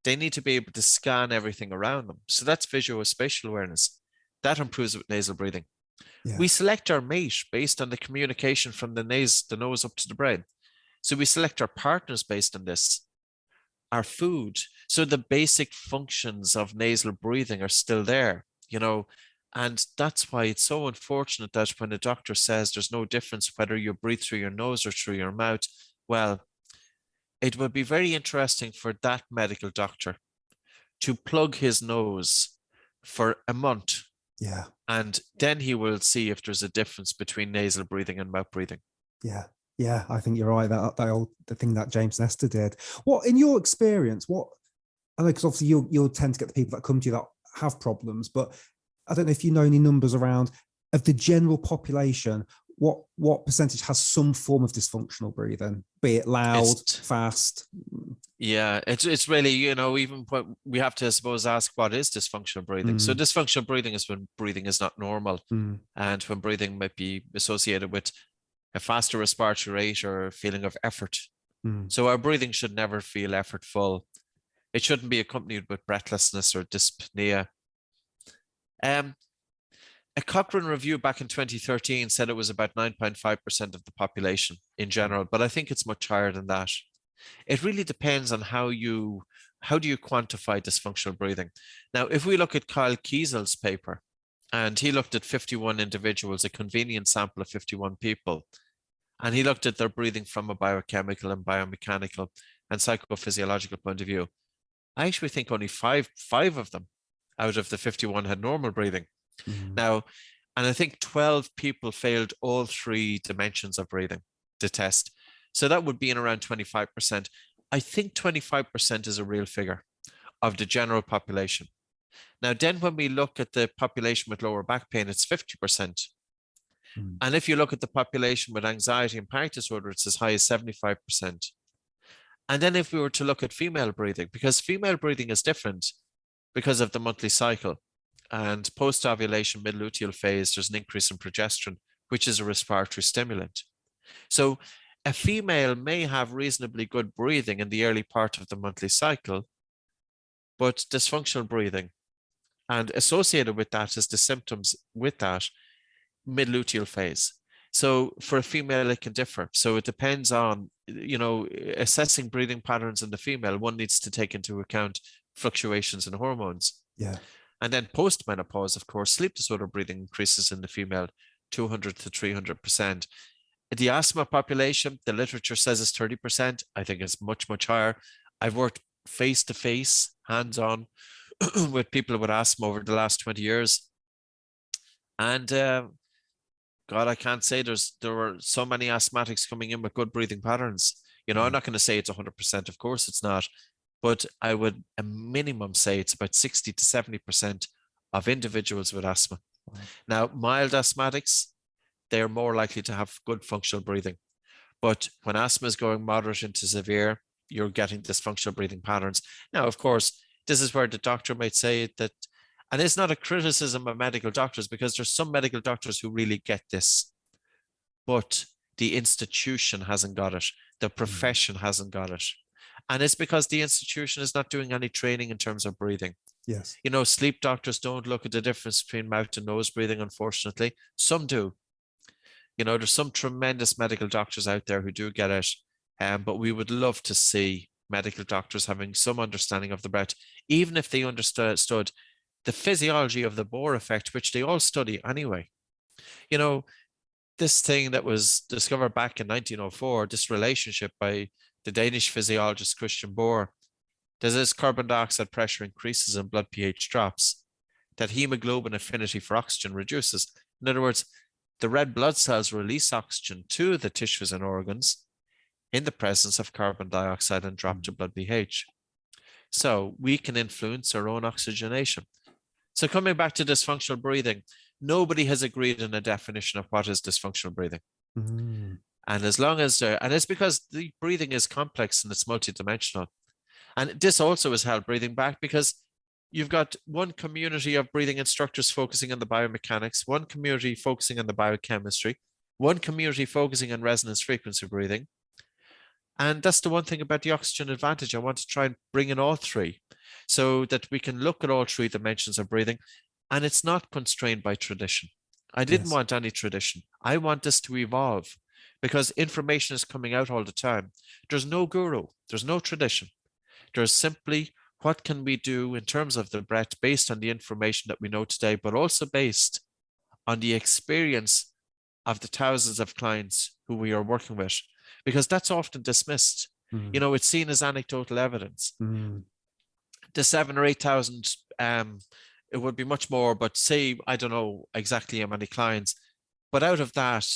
they need to be able to scan everything around them. So that's visuospatial awareness. That improves with nasal breathing. We select our mate based on the communication from the nose up to the brain. So we select our partners based on this. Our food. So the basic functions of nasal breathing are still there, and that's why it's so unfortunate that when a doctor says there's no difference whether you breathe through your nose or through your mouth, well, it would be very interesting for that medical doctor to plug his nose for a month. Yeah. And then he will see if there's a difference between nasal breathing and mouth breathing. Yeah. Yeah, I think you're right. The thing that James Nestor did. What, in your experience, I know, because obviously you'll tend to get the people that come to you that have problems, but I don't know if you know any numbers around of the general population, what percentage has some form of dysfunctional breathing, be it loud, fast? Yeah, it's really, even what we have to, I suppose, ask what is dysfunctional breathing. So dysfunctional breathing is when breathing is not normal, and when breathing might be associated with a faster respiratory rate or a feeling of effort. So our breathing should never feel effortful. It shouldn't be accompanied with breathlessness or dyspnea. A Cochrane review back in 2013 said it was about 9.5% of the population in general, but I think it's much higher than that. It really depends on how do you quantify dysfunctional breathing. Now, if we look at Kyle Kiesel's paper, and he looked at 51 individuals, a convenient sample of 51 people, and he looked at their breathing from a biochemical and biomechanical and psychophysiological point of view. I actually think only five of them out of the 51 had normal breathing. Now, and I think 12 people failed all three dimensions of breathing, the test. So that would be in around 25%. I think 25% is a real figure of the general population. Now, then when we look at the population with lower back pain, it's 50%. And if you look at the population with anxiety and panic disorder, it's as high as 75%. And then if we were to look at female breathing, because female breathing is different because of the monthly cycle, and post-ovulation mid-luteal phase, there's an increase in progesterone, which is a respiratory stimulant. So a female may have reasonably good breathing in the early part of the monthly cycle, but dysfunctional breathing, and associated with that is the symptoms with that mid-luteal phase. So for a female, it can differ. So it depends on, assessing breathing patterns in the female, one needs to take into account fluctuations in hormones. Yeah. And then post-menopause, of course, sleep disorder breathing increases in the female 200 to 300%. The asthma population, the literature says it's 30%. I think it's much, much higher. I've worked face-to-face, hands-on with people with asthma over the last 20 years. And God, I can't say there were so many asthmatics coming in with good breathing patterns. I'm not going to say it's 100%, of course it's not. But I would a minimum say it's about 60 to 70% of individuals with asthma. Wow. Now, mild asthmatics, they're more likely to have good functional breathing. But when asthma is going moderate into severe, you're getting dysfunctional breathing patterns. Now, of course, this is where the doctor might say that, and it's not a criticism of medical doctors, because there's some medical doctors who really get this, but the institution hasn't got it. The profession hasn't got it. And it's because the institution is not doing any training in terms of breathing. Yes. Sleep doctors don't look at the difference between mouth and nose breathing, unfortunately. Some do. There's some tremendous medical doctors out there who do get it. But we would love to see medical doctors having some understanding of the breath, even if they understood the physiology of the Bohr effect, which they all study anyway. This thing that was discovered back in 1904, this relationship by the Danish physiologist Christian Bohr, that as carbon dioxide pressure increases and blood pH drops, that hemoglobin affinity for oxygen reduces. In other words, the red blood cells release oxygen to the tissues and organs in the presence of carbon dioxide and drop to blood pH. So we can influence our own oxygenation. So coming back to dysfunctional breathing, nobody has agreed on a definition of what is dysfunctional breathing. And as long as and it's because the breathing is complex and it's multidimensional. And this also is held breathing back because you've got one community of breathing instructors focusing on the biomechanics, one community focusing on the biochemistry, one community focusing on resonance frequency breathing. And that's the one thing about the oxygen advantage. I want to try and bring in all three so that we can look at all three dimensions of breathing. And it's not constrained by tradition. I didn't want any tradition. I want this to evolve, because information is coming out all the time. There's no guru, there's no tradition. There's simply what can we do in terms of the breath based on the information that we know today, but also based on the experience of the thousands of clients who we are working with, because that's often dismissed. You know, it's seen as anecdotal evidence. The 7 or 8,000, it would be much more, but say, I don't know exactly how many clients, but out of that,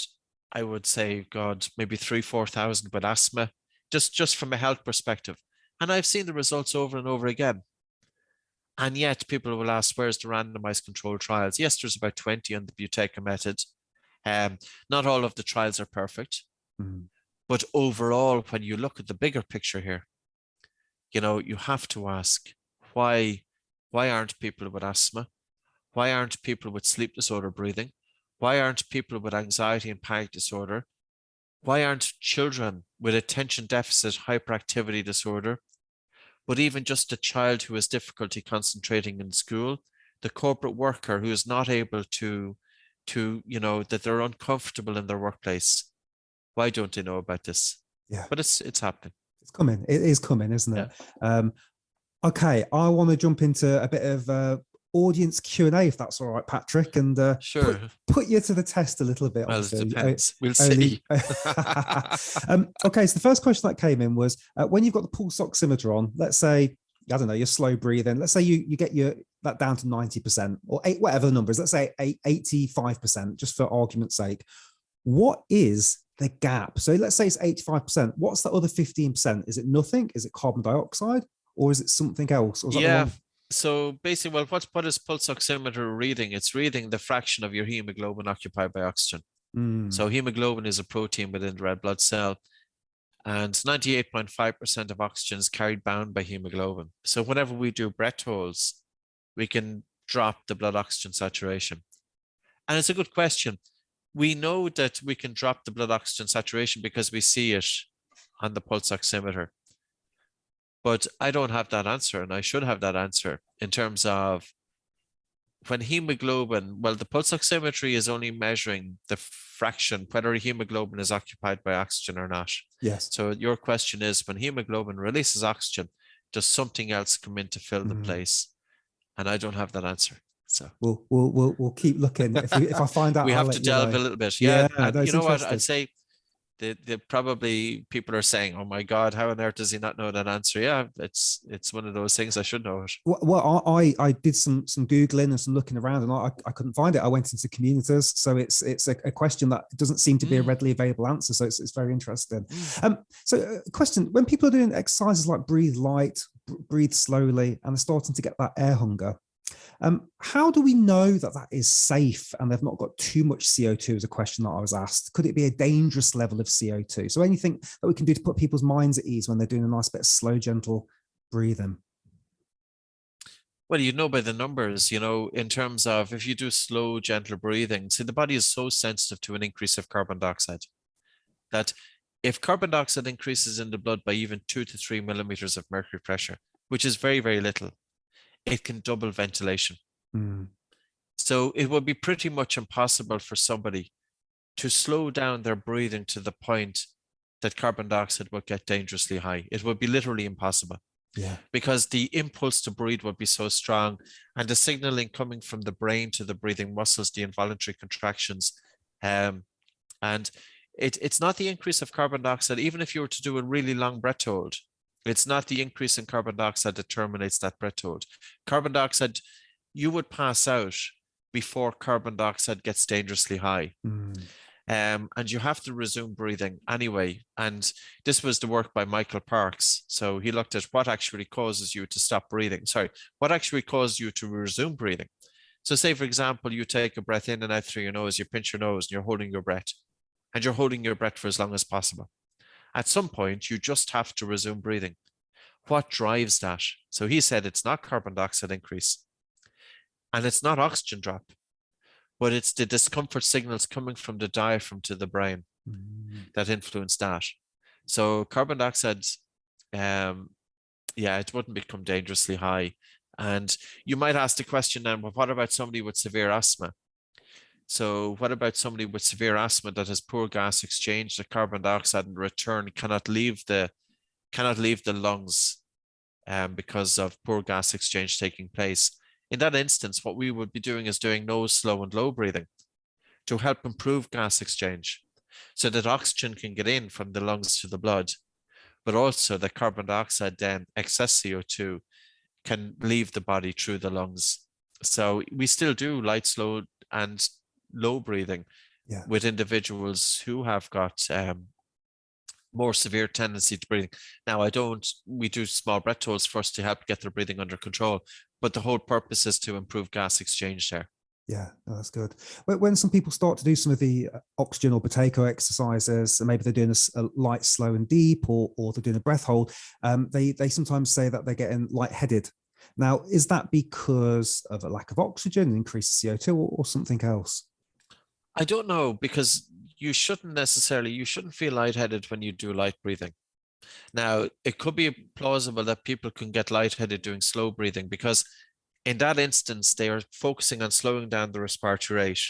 I would say, God, maybe 3,000-4,000 with asthma, just from a health perspective. And I've seen the results over and over again. And yet people will ask, where's the randomized controlled trials? Yes, there's about 20 on the Buteyko method. Not all of the trials are perfect. But overall, when you look at the bigger picture here, you know, you have to ask, why aren't people with asthma? Why aren't people with sleep disorder breathing? Why aren't people with anxiety and panic disorder? Why aren't children with attention deficit hyperactivity disorder? But even just a child who has difficulty concentrating in school, the corporate worker who is not able to, you know, that they're uncomfortable in their workplace. Why don't they know about this? Yeah. But it's happening. It's coming. It is coming, isn't it? Yeah. Okay, I want to jump into a bit of audience Q&A, if that's all right, Patrick, and sure, put you to the test a little bit. Well, it depends. We'll see. Okay, so the first question that came in was, when you've got the pulse oximeter on, let's say, I don't know, you're slow breathing. Let's say you get that down to 90% or whatever the number is. Let's say 85%, just for argument's sake. What is the gap? So let's say it's 85%. What's the other 15%? Is it nothing? Is it carbon dioxide? Or is it something else? Or is yeah. So basically, well, what is pulse oximeter reading? It's reading the fraction of your hemoglobin occupied by oxygen. So hemoglobin is a protein within the red blood cell, and 98.5% of oxygen is carried bound by hemoglobin. So whenever we do breath holds, we can drop the blood oxygen saturation. And it's a good question. We know that we can drop the blood oxygen saturation because we see it on the pulse oximeter. But I don't have that answer, and I should have that answer in terms of when hemoglobin, well, the pulse oximetry is only measuring the fraction, whether hemoglobin is occupied by oxygen or not. Yes. So your question is, when hemoglobin releases oxygen, does something else come in to fill the place? And I don't have that answer. So we'll keep looking. If I find out, we have to delve a little bit. Yeah. And you know what? I'd say the probably people are saying, oh my God, how on earth does he not know that answer? Yeah, it's one of those things. I should know it. Well, I did some Googling and some looking around, and I couldn't find it. I went into communities, so it's a question that doesn't seem to be a readily available answer. So it's very interesting. So question: when people are doing exercises like breathe light, breathe slowly, and they're starting to get that air hunger, how do we know that that is safe and they've not got too much CO2 is a question that I was asked. Could it be a dangerous level of CO2? So anything that we can do to put people's minds at ease when they're doing a nice bit of slow, gentle breathing? Well, you know by the numbers, you know, in terms of if you do slow, gentle breathing, see, the body is so sensitive to an increase of carbon dioxide that if carbon dioxide increases in the blood by even 2 to 3 millimeters of mercury pressure, which is very, very little, it can double ventilation. So it would be pretty much impossible for somebody to slow down their breathing to the point that carbon dioxide would get dangerously high. It would be literally impossible. Yeah. Because the impulse to breathe would be so strong, and the signaling coming from the brain to the breathing muscles, the involuntary contractions, and it's not the increase of carbon dioxide. Even if you were to do a really long breath hold, it's not the increase in carbon dioxide that terminates that breath hold. Carbon dioxide, you would pass out before carbon dioxide gets dangerously high. And you have to resume breathing anyway. And this was the work by Michael Parks. So he looked at what actually causes you to stop breathing. What actually causes you to resume breathing? So say, for example, you take a breath in and out through your nose, you pinch your nose and you're holding your breath. And you're holding your breath for as long as possible. At some point, you just have to resume breathing. What drives that? So he said it's not carbon dioxide increase and it's not oxygen drop, but it's the discomfort signals coming from the diaphragm to the brain that influence that. So carbon dioxide, it wouldn't become dangerously high. And you might ask the question then, well, what about somebody with severe asthma? So what about somebody with severe asthma that has poor gas exchange? The carbon dioxide in return cannot leave the lungs because of poor gas exchange taking place. In that instance, what we would be doing is doing nose, slow, and low breathing to help improve gas exchange so that oxygen can get in from the lungs to the blood, but also that carbon dioxide, then excess CO2, can leave the body through the lungs. So we still do light, slow, and low breathing with individuals who have got more severe tendency to breathing. Now, we do small breath holds first to help get their breathing under control, but the whole purpose is to improve gas exchange there. Yeah, that's good. When some people start to do some of the oxygen or potato exercises, and maybe they're doing a light, slow, and deep, or they're doing a breath hold, they sometimes say that they're getting lightheaded. Now, is that because of a lack of oxygen, increased CO2, or something else? I don't know, because you shouldn't feel lightheaded when you do light breathing. Now, it could be plausible that people can get lightheaded doing slow breathing, because in that instance, they are focusing on slowing down the respiratory rate.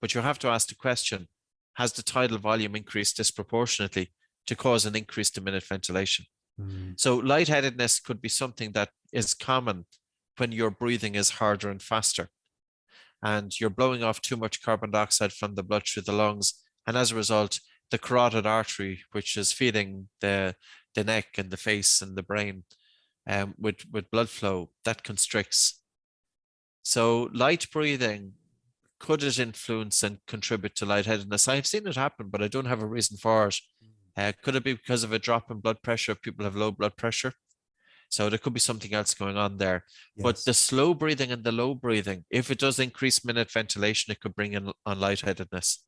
But you have to ask the question, has the tidal volume increased disproportionately to cause an increased minute ventilation? So lightheadedness could be something that is common when your breathing is harder and faster, and you're blowing off too much carbon dioxide from the blood through the lungs. And as a result, the carotid artery, which is feeding the neck and the face and the brain with blood flow, that constricts. So light breathing, could it influence and contribute to lightheadedness? I've seen it happen, but I don't have a reason for it. Could it be because of a drop in blood pressure if people have low blood pressure? So there could be something else going on there. Yes. But the slow breathing and the low breathing, if it does increase minute ventilation, it could bring in on lightheadedness.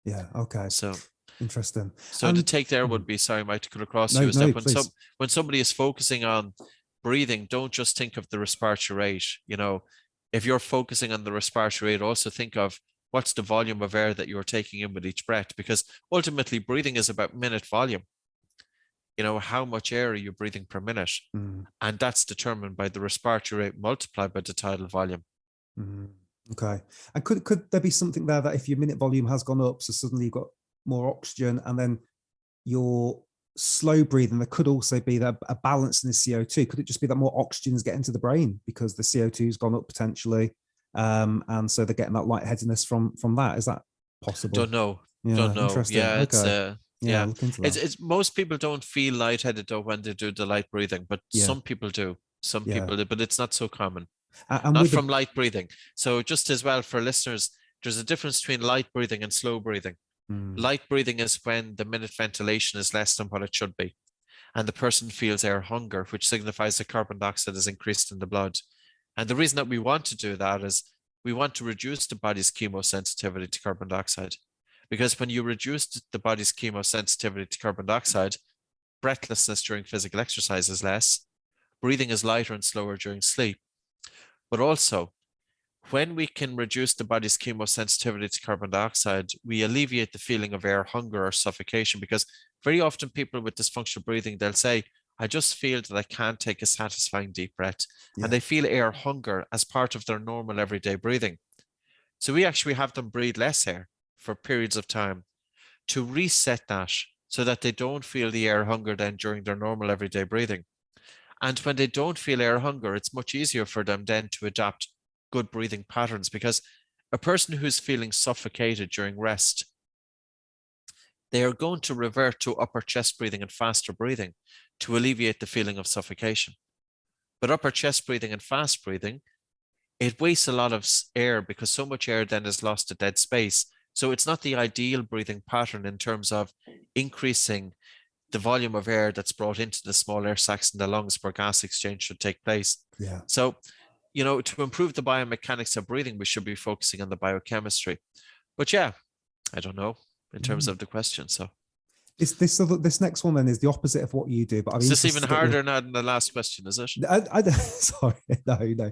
Yeah, okay. So interesting. So the take there would be, sorry, Mike, to cut across you, is that when somebody is focusing on breathing, don't just think of the respiratory rate. You know, if you're focusing on the respiratory rate, also think of what's the volume of air that you're taking in with each breath, because ultimately breathing is about minute volume. You know, how much air are you breathing per minute? And that's determined by the respiratory rate multiplied by the tidal volume. Okay. And could there be something there that if your minute volume has gone up, so suddenly you've got more oxygen, and then your slow breathing, there could also be a balance in the CO2? Could it just be that more oxygen is getting to the brain because the CO2 has gone up potentially? And so they're getting that lightheadedness from that. Is that possible? Don't know. Interesting. Yeah, okay. Look into that. It's most people don't feel lightheaded though when they do the light breathing, but some people do. Some people do, but it's not so common. And not from light breathing. So just as well for listeners, there's a difference between light breathing and slow breathing. Light breathing is when the minute ventilation is less than what it should be, and the person feels air hunger, which signifies that carbon dioxide is increased in the blood. And the reason that we want to do that is we want to reduce the body's chemosensitivity to carbon dioxide. Because when you reduce the body's chemosensitivity to carbon dioxide, breathlessness during physical exercise is less, breathing is lighter and slower during sleep. But also, when we can reduce the body's chemosensitivity to carbon dioxide, we alleviate the feeling of air hunger or suffocation, because very often people with dysfunctional breathing, they'll say, I just feel that I can't take a satisfying deep breath. And they feel air hunger as part of their normal everyday breathing. So we actually have them breathe less air for periods of time to reset that, so that they don't feel the air hunger then during their normal everyday breathing. And when they don't feel air hunger, it's much easier for them then to adopt good breathing patterns, because a person who's feeling suffocated during rest, they are going to revert to upper chest breathing and faster breathing to alleviate the feeling of suffocation. But upper chest breathing and fast breathing, it wastes a lot of air, because so much air then is lost to dead space. So it's not the ideal breathing pattern in terms of increasing the volume of air that's brought into the small air sacs in the lungs where gas exchange should take place. So, you know, to improve the biomechanics of breathing, we should be focusing on the biochemistry. But yeah, I don't know in terms of the question. So this next one then is the opposite of what you do. But is this even harder now than the last question, is it? Sorry, no.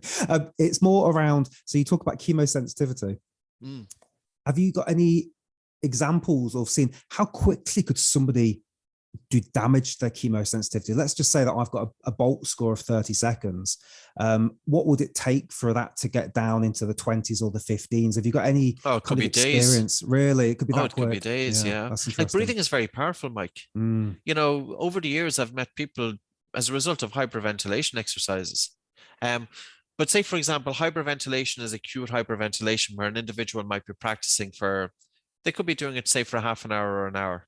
It's more around, so you talk about chemosensitivity. Have you got any examples of seeing how quickly could somebody do damage to their chemosensitivity? Let's just say that I've got a bolt score of 30 seconds. What would it take for that to get down into the 20s or the 15s? Have you got any kind of experience? Days. Really? It could be that quick. Could be days, yeah. That's like breathing is very powerful, Mike. You know, over the years, I've met people as a result of hyperventilation exercises. But say, for example, hyperventilation is acute hyperventilation where an individual might be practicing they could be doing it, say, for half an hour or an hour,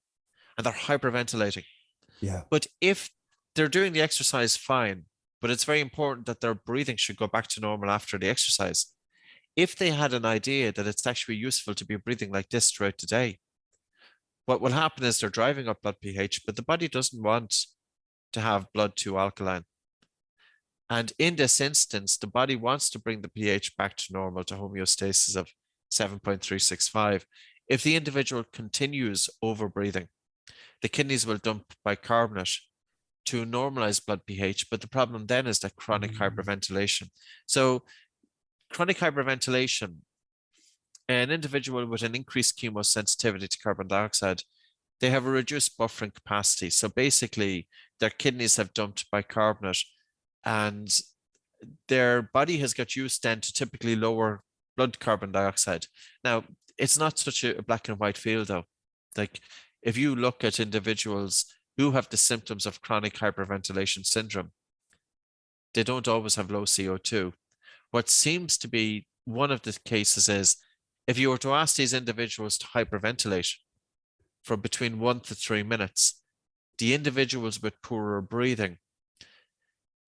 and they're hyperventilating. Yeah. But if they're doing the exercise fine, but it's very important that their breathing should go back to normal after the exercise. If they had an idea that it's actually useful to be breathing like this throughout the day, what will happen is they're driving up blood pH, but the body doesn't want to have blood too alkaline. And in this instance, the body wants to bring the pH back to normal, to homeostasis of 7.365. If the individual continues over breathing, the kidneys will dump bicarbonate to normalize blood pH. But the problem then is that chronic hyperventilation. So chronic hyperventilation, an individual with an increased chemosensitivity to carbon dioxide, they have a reduced buffering capacity. So basically, their kidneys have dumped bicarbonate, and their body has got used then to typically lower blood carbon dioxide. Now, it's not such a black and white field, though. Like, if you look at individuals who have the symptoms of chronic hyperventilation syndrome, they don't always have low CO2. What seems to be one of the cases is if you were to ask these individuals to hyperventilate for between 1 to 3 minutes, the individuals with poorer breathing,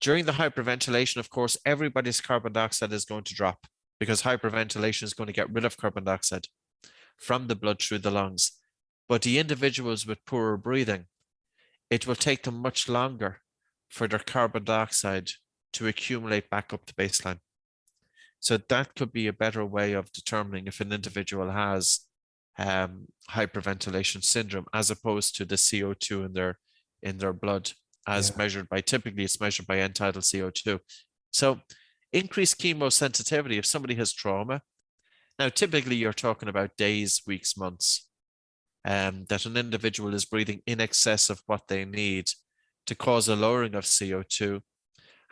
during the hyperventilation, of course, everybody's carbon dioxide is going to drop because hyperventilation is going to get rid of carbon dioxide from the blood through the lungs. But the individuals with poorer breathing, it will take them much longer for their carbon dioxide to accumulate back up to baseline. So that could be a better way of determining if an individual has hyperventilation syndrome, as opposed to the CO2 in their blood, as measured by, typically it's measured by end-tidal CO2. So increased chemosensitivity, if somebody has trauma, now typically you're talking about days, weeks, months, that an individual is breathing in excess of what they need to cause a lowering of CO2.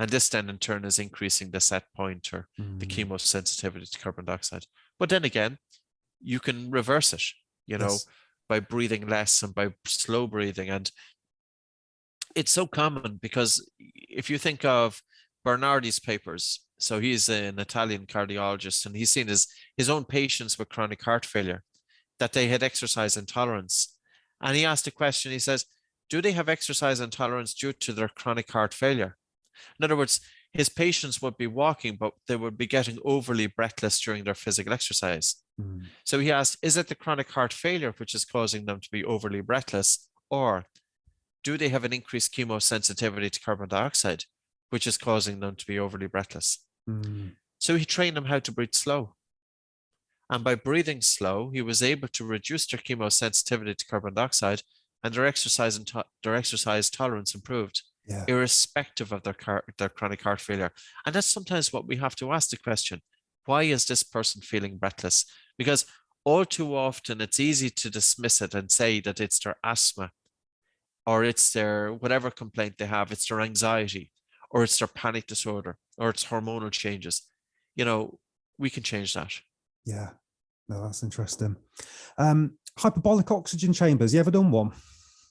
And this then in turn is increasing the set point, or the chemosensitivity to carbon dioxide. But then again, you can reverse it, by breathing less and by slow breathing. And it's so common because if you think of Bernardi's papers, so he's an Italian cardiologist, and he's seen his own patients with chronic heart failure, that they had exercise intolerance. And he asked a question, he says, do they have exercise intolerance due to their chronic heart failure? In other words, his patients would be walking, but they would be getting overly breathless during their physical exercise. So he asked, is it the chronic heart failure which is causing them to be overly breathless, or do they have an increased chemosensitivity to carbon dioxide, which is causing them to be overly breathless? So he trained them how to breathe slow. And by breathing slow, he was able to reduce their chemosensitivity to carbon dioxide, and their exercise tolerance improved, irrespective of their chronic heart failure. And that's sometimes what we have to ask the question, why is this person feeling breathless? Because all too often it's easy to dismiss it and say that it's their asthma, or it's their whatever complaint they have, it's their anxiety, or it's their panic disorder, or it's hormonal changes. We can change that. Yeah, no, that's interesting. Hyperbolic oxygen chambers, you ever done one?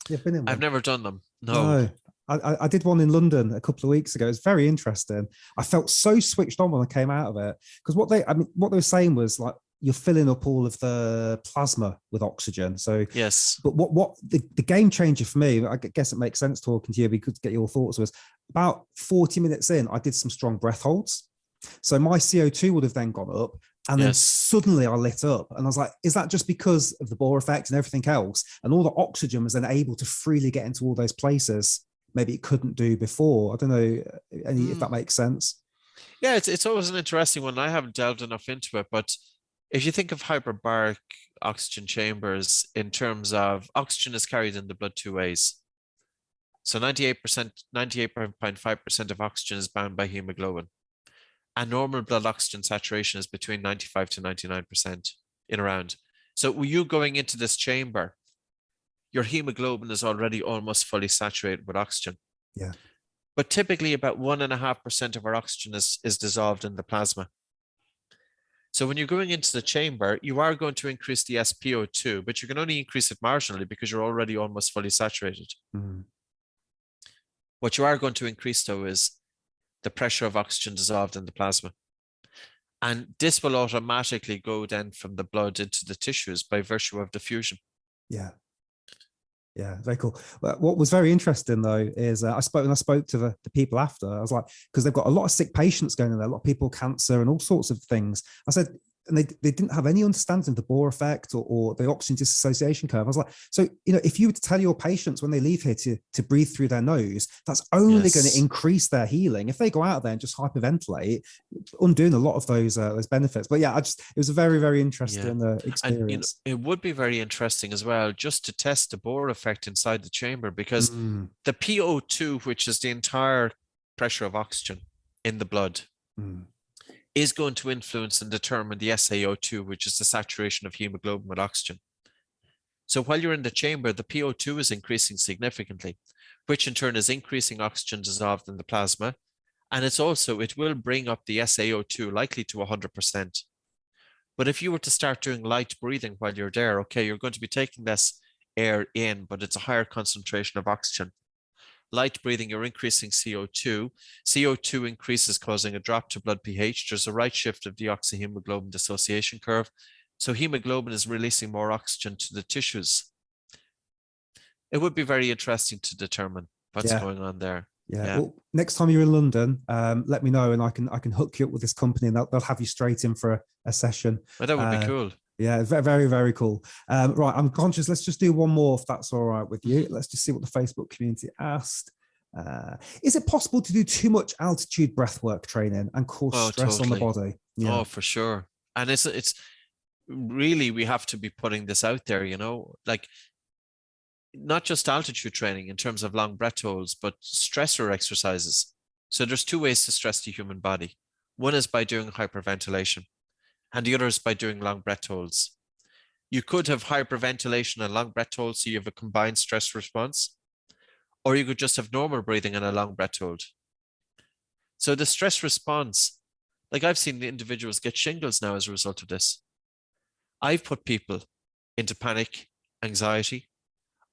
You've been in one? I've never done them. No. I did one in London a couple of weeks ago. It's very interesting. I felt so switched on when I came out of it, because what they were saying was like, you're filling up all of the plasma with oxygen. So yes, but what the game changer for me, I guess it makes sense talking to you, we could get your thoughts, was about 40 minutes in, I did some strong breath holds. So my CO2 would have then gone up, and then suddenly I lit up, and I was like, is that just because of the Bohr effect and everything else? And all the oxygen was then able to freely get into all those places maybe it couldn't do before. I don't know if that makes sense. Yeah, it's always an interesting one. I haven't delved enough into it, but if you think of hyperbaric oxygen chambers in terms of oxygen is carried in the blood two ways. So 98.5% of oxygen is bound by hemoglobin. And normal blood oxygen saturation is between 95 to 99% in around. So with you going into this chamber, your hemoglobin is already almost fully saturated with oxygen. Yeah. But typically about 1.5% of our oxygen is dissolved in the plasma. So when you're going into the chamber, you are going to increase the SpO2, but you can only increase it marginally because you're already almost fully saturated. What you are going to increase, though, is the pressure of oxygen dissolved in the plasma. And this will automatically go then from the blood into the tissues by virtue of diffusion. Yeah. Yeah, very cool. What was very interesting though is when I spoke to the people after, I was like, because they've got a lot of sick patients going in there, a lot of people with cancer and all sorts of things. I said, and they didn't have any understanding of the Bohr effect or the oxygen dissociation curve. I was like, so, if you were to tell your patients when they leave here to breathe through their nose, that's only going to increase their healing. If they go out there and just hyperventilate, undoing a lot of those benefits. But yeah, it was a very, very interesting experience. And, it would be very interesting as well, just to test the Bohr effect inside the chamber, because the PO2, which is the entire pressure of oxygen in the blood, is going to influence and determine the SaO2, which is the saturation of hemoglobin with oxygen. So while you're in the chamber, the PO2 is increasing significantly, which in turn is increasing oxygen dissolved in the plasma. And it will bring up the SaO2 likely to 100%. But if you were to start doing light breathing while you're there, okay, you're going to be taking less air in, but it's a higher concentration of oxygen. Light breathing, you're increasing CO2. CO2 increases, causing a drop to blood pH. There's a right shift of deoxyhemoglobin dissociation curve. So hemoglobin is releasing more oxygen to the tissues. It would be very interesting to determine what's going on there. Yeah. Well, next time you're in London, let me know and I can hook you up with this company and they'll have you straight in for a session. Well, that would be cool. Yeah, very, very cool. Right, I'm conscious. Let's just do one more, if that's all right with you. Let's just see what the Facebook community asked. Is it possible to do too much altitude breathwork training and cause stress on the body? Yeah. Oh, for sure. And it's really, we have to be putting this out there, like not just altitude training in terms of long breath holds, but stressor exercises. So there's two ways to stress the human body. One is by doing hyperventilation, and the other is by doing long breath holds. You could have hyperventilation and long breath holds, so you have a combined stress response, or you could just have normal breathing and a long breath hold. So the stress response, like I've seen the individuals get shingles now as a result of this. I've put people into panic, anxiety.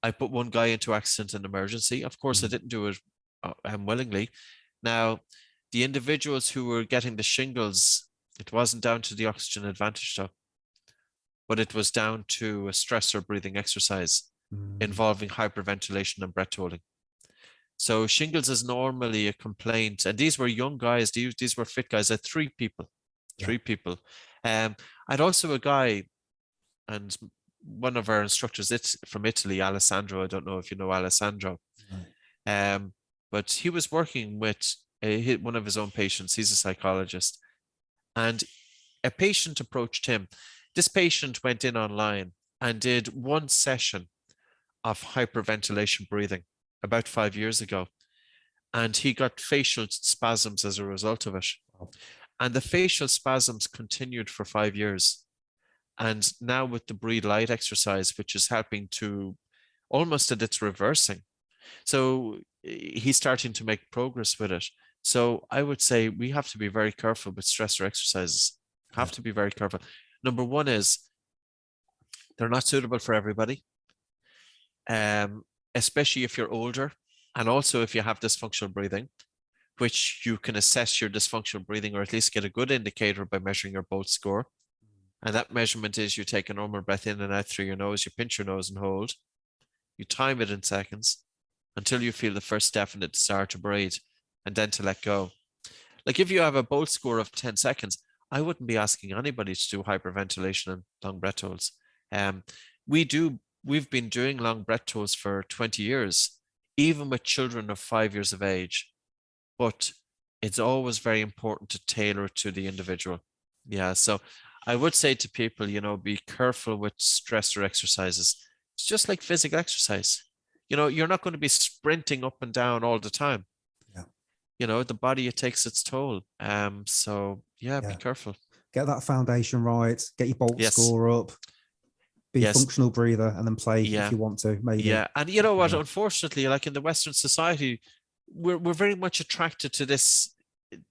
I put one guy into accident and emergency. Of course, I didn't do it willingly. Now, the individuals who were getting the shingles, it wasn't down to the oxygen advantage though, but it was down to a stressor breathing exercise involving hyperventilation and breath holding. So shingles is normally a complaint, and these were young guys. These were fit guys. I had three people. I'd also a guy, and one of our instructors, it's from Italy, Alessandro. I don't know if you know Alessandro, but he was working with one of his own patients. He's a psychologist, and a patient approached him. This patient went in online and did one session of hyperventilation breathing about 5 years ago, and he got facial spasms as a result of it. And the facial spasms continued for 5 years. And now with the breathe light exercise, which is helping to almost that it's reversing. So he's starting to make progress with it. So I would say we have to be very careful with stressor exercises. Have to be very careful. Number one is they're not suitable for everybody, especially if you're older, and also if you have dysfunctional breathing, which you can assess your dysfunctional breathing or at least get a good indicator by measuring your Bolt score. And that measurement is you take a normal breath in and out through your nose, you pinch your nose and hold. You time it in seconds until you feel the first definite desire to breathe and then to let go. Like if you have a Bolt score of 10 seconds, I wouldn't be asking anybody to do hyperventilation and long breath holds. We've been doing long breath holds for 20 years, even with children of 5 years of age. But it's always very important to tailor it to the individual. Yeah, so I would say to people, be careful with stressor exercises. It's just like physical exercise. You're not going to be sprinting up and down all the time. Yeah. The body, it takes its toll. So be careful. Get that foundation right. Get your Bolt score up. Be a functional breather and then play if you want to, maybe. Yeah, and you know what? Unfortunately, like in the Western society, we're very much attracted to this,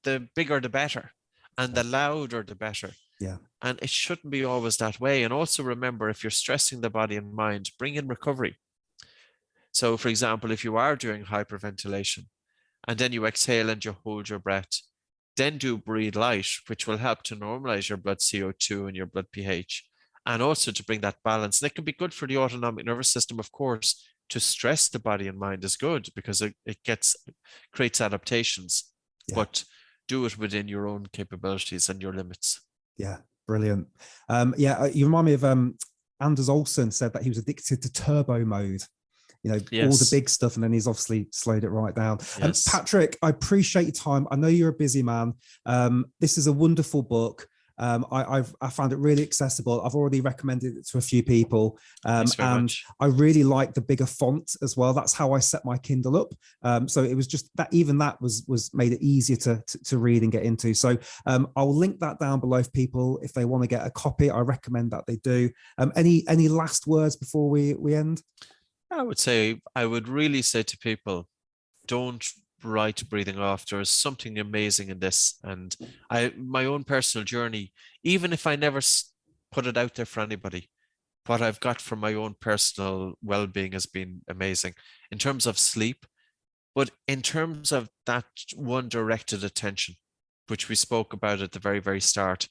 the bigger the better, and the louder the better. Yeah. And it shouldn't be always that way. And also remember, if you're stressing the body and mind, bring in recovery. So for example, if you are doing hyperventilation, and then you exhale and you hold your breath. Then do breathe light, which will help to normalize your blood CO2 and your blood pH, and also to bring that balance. And it can be good for the autonomic nervous system, of course. To stress the body and mind is good because it creates adaptations, but do it within your own capabilities and your limits. Yeah, brilliant. You remind me of Anders Olsen said that he was addicted to turbo mode. All the big stuff, and then he's obviously slowed it right down. Yes. Patrick, I appreciate your time. I know you're a busy man. This is a wonderful book. I found it really accessible. I've already recommended it to a few people, and much. I really like the bigger font as well. That's how I set my Kindle up. So it was just that, even that was made it easier to read and get into. So I'll link that down below if people, if they want to get a copy. I recommend that they do. Any last words before we end? I would really say to people, don't write breathing off. There is something amazing in this. And my own personal journey, even if I never put it out there for anybody, what I've got from my own personal well-being has been amazing in terms of sleep, but in terms of that one directed attention, which we spoke about at the very, very start,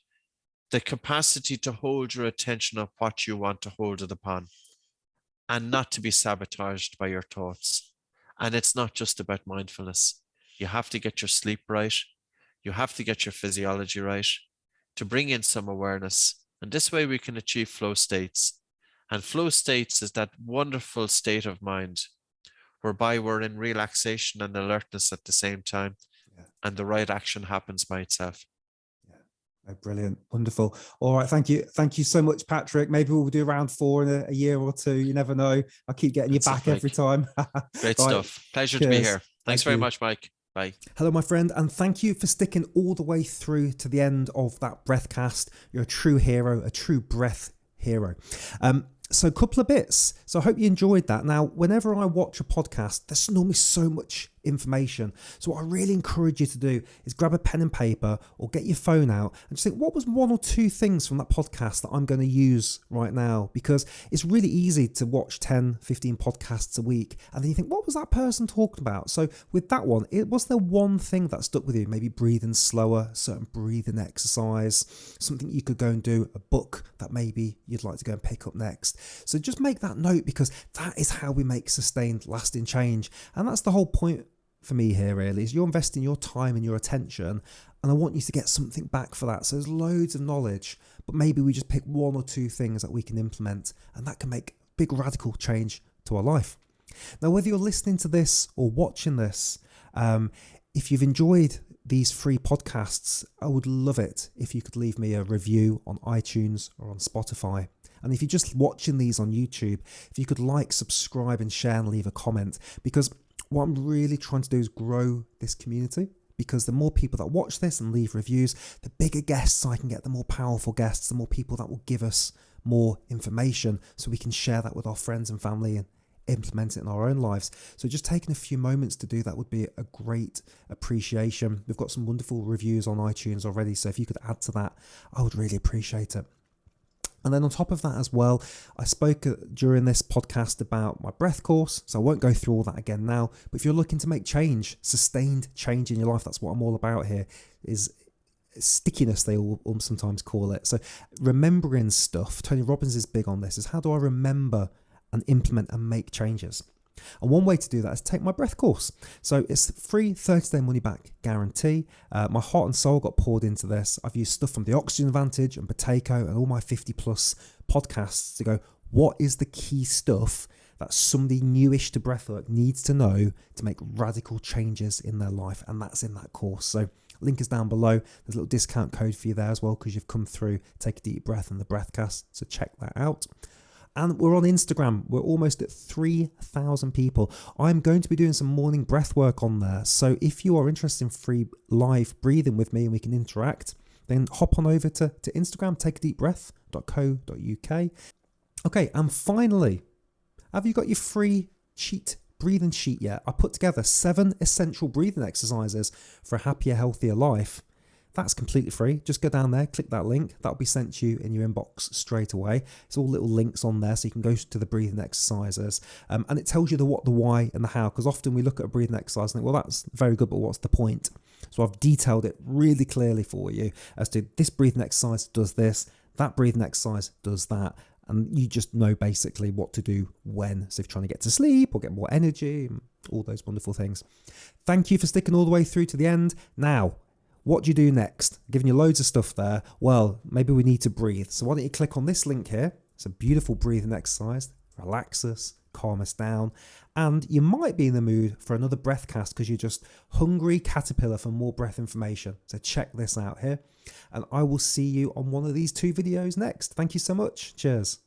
the capacity to hold your attention on what you want to hold it upon and not to be sabotaged by your thoughts. And it's not just about mindfulness. You have to get your sleep right. You have to get your physiology right to bring in some awareness. And this way we can achieve flow states. And flow states is that wonderful state of mind whereby we're in relaxation and alertness at the same time. And the right action happens by itself. Oh, brilliant. Wonderful. All right. Thank you. Thank you so much, Patrick. Maybe we'll do round 4 in a year or two. You never know. I keep getting you back every time. Great stuff. Pleasure to be here. Thanks very much, Mike. Bye. Hello, my friend, and thank you for sticking all the way through to the end of that Breathcast. You're a true hero, a true breath hero. So a couple of bits. So I hope you enjoyed that. Now, whenever I watch a podcast, there's normally so much information. So what I really encourage you to do is grab a pen and paper or get your phone out and just think, what was 1 or 2 things from that podcast that I'm going to use right now? Because it's really easy to watch 10, 15 podcasts a week. And then you think, what was that person talking about? So with that one, was there one thing that stuck with you? Maybe breathing slower, certain breathing exercise, something you could go and do, a book that maybe you'd like to go and pick up next. So just make that note, because that is how we make sustained, lasting change. And that's the whole point for me here, really, is you're investing your time and your attention, and I want you to get something back for that. So there's loads of knowledge, but maybe we just pick 1 or 2 things that we can implement, and that can make big radical change to our life. Now, whether you're listening to this or watching this, if you've enjoyed these free podcasts, I would love it if you could leave me a review on iTunes or on Spotify. And if you're just watching these on YouTube, if you could like, subscribe and share and leave a comment, because what I'm really trying to do is grow this community, because the more people that watch this and leave reviews, the bigger guests I can get, the more powerful guests, the more people that will give us more information so we can share that with our friends and family and implement it in our own lives. So just taking a few moments to do that would be a great appreciation. We've got some wonderful reviews on iTunes already, so if you could add to that, I would really appreciate it. And then on top of that as well, I spoke during this podcast about my breath course, so I won't go through all that again now. But if you're looking to make change, sustained change in your life, that's what I'm all about here, is stickiness, they all sometimes call it. So remembering stuff, Tony Robbins is big on this, is how do I remember and implement and make changes? And one way to do that is take my breath course. So it's free, 30-day money back guarantee. My heart and soul got poured into this. I've used stuff from the Oxygen Advantage and Potato and all my 50 plus podcasts to go, what is the key stuff that somebody newish to breathwork needs to know to make radical changes in their life? And that's in that course. So link is down below. There's a little discount code for you there as well, because you've come through Take a Deep Breath and the Breathcast. So check that out. And we're on Instagram. We're almost at 3,000 people. I'm going to be doing some morning breath work on there. So if you are interested in free live breathing with me and we can interact, then hop on over to Instagram, takeadeepbreath.co.uk. Okay, and finally, have you got your free breathing sheet yet? I put together 7 essential breathing exercises for a happier, healthier life. That's completely free. Just go down there, click that link. That'll be sent to you in your inbox straight away. It's all little links on there, so you can go to the breathing exercises. And it tells you the what, the why, and the how, because often we look at a breathing exercise and think, well, that's very good, but what's the point? So I've detailed it really clearly for you as to this breathing exercise does this, that breathing exercise does that. And you just know basically what to do when. So if you're trying to get to sleep or get more energy, all those wonderful things. Thank you for sticking all the way through to the end. Now, what do you do next? Giving you loads of stuff there. Well, maybe we need to breathe. So why don't you click on this link here? It's a beautiful breathing exercise. Relax us, calm us down. And you might be in the mood for another Breathcast because you're just hungry caterpillar for more breath information. So check this out here. And I will see you on one of these 2 videos next. Thank you so much. Cheers.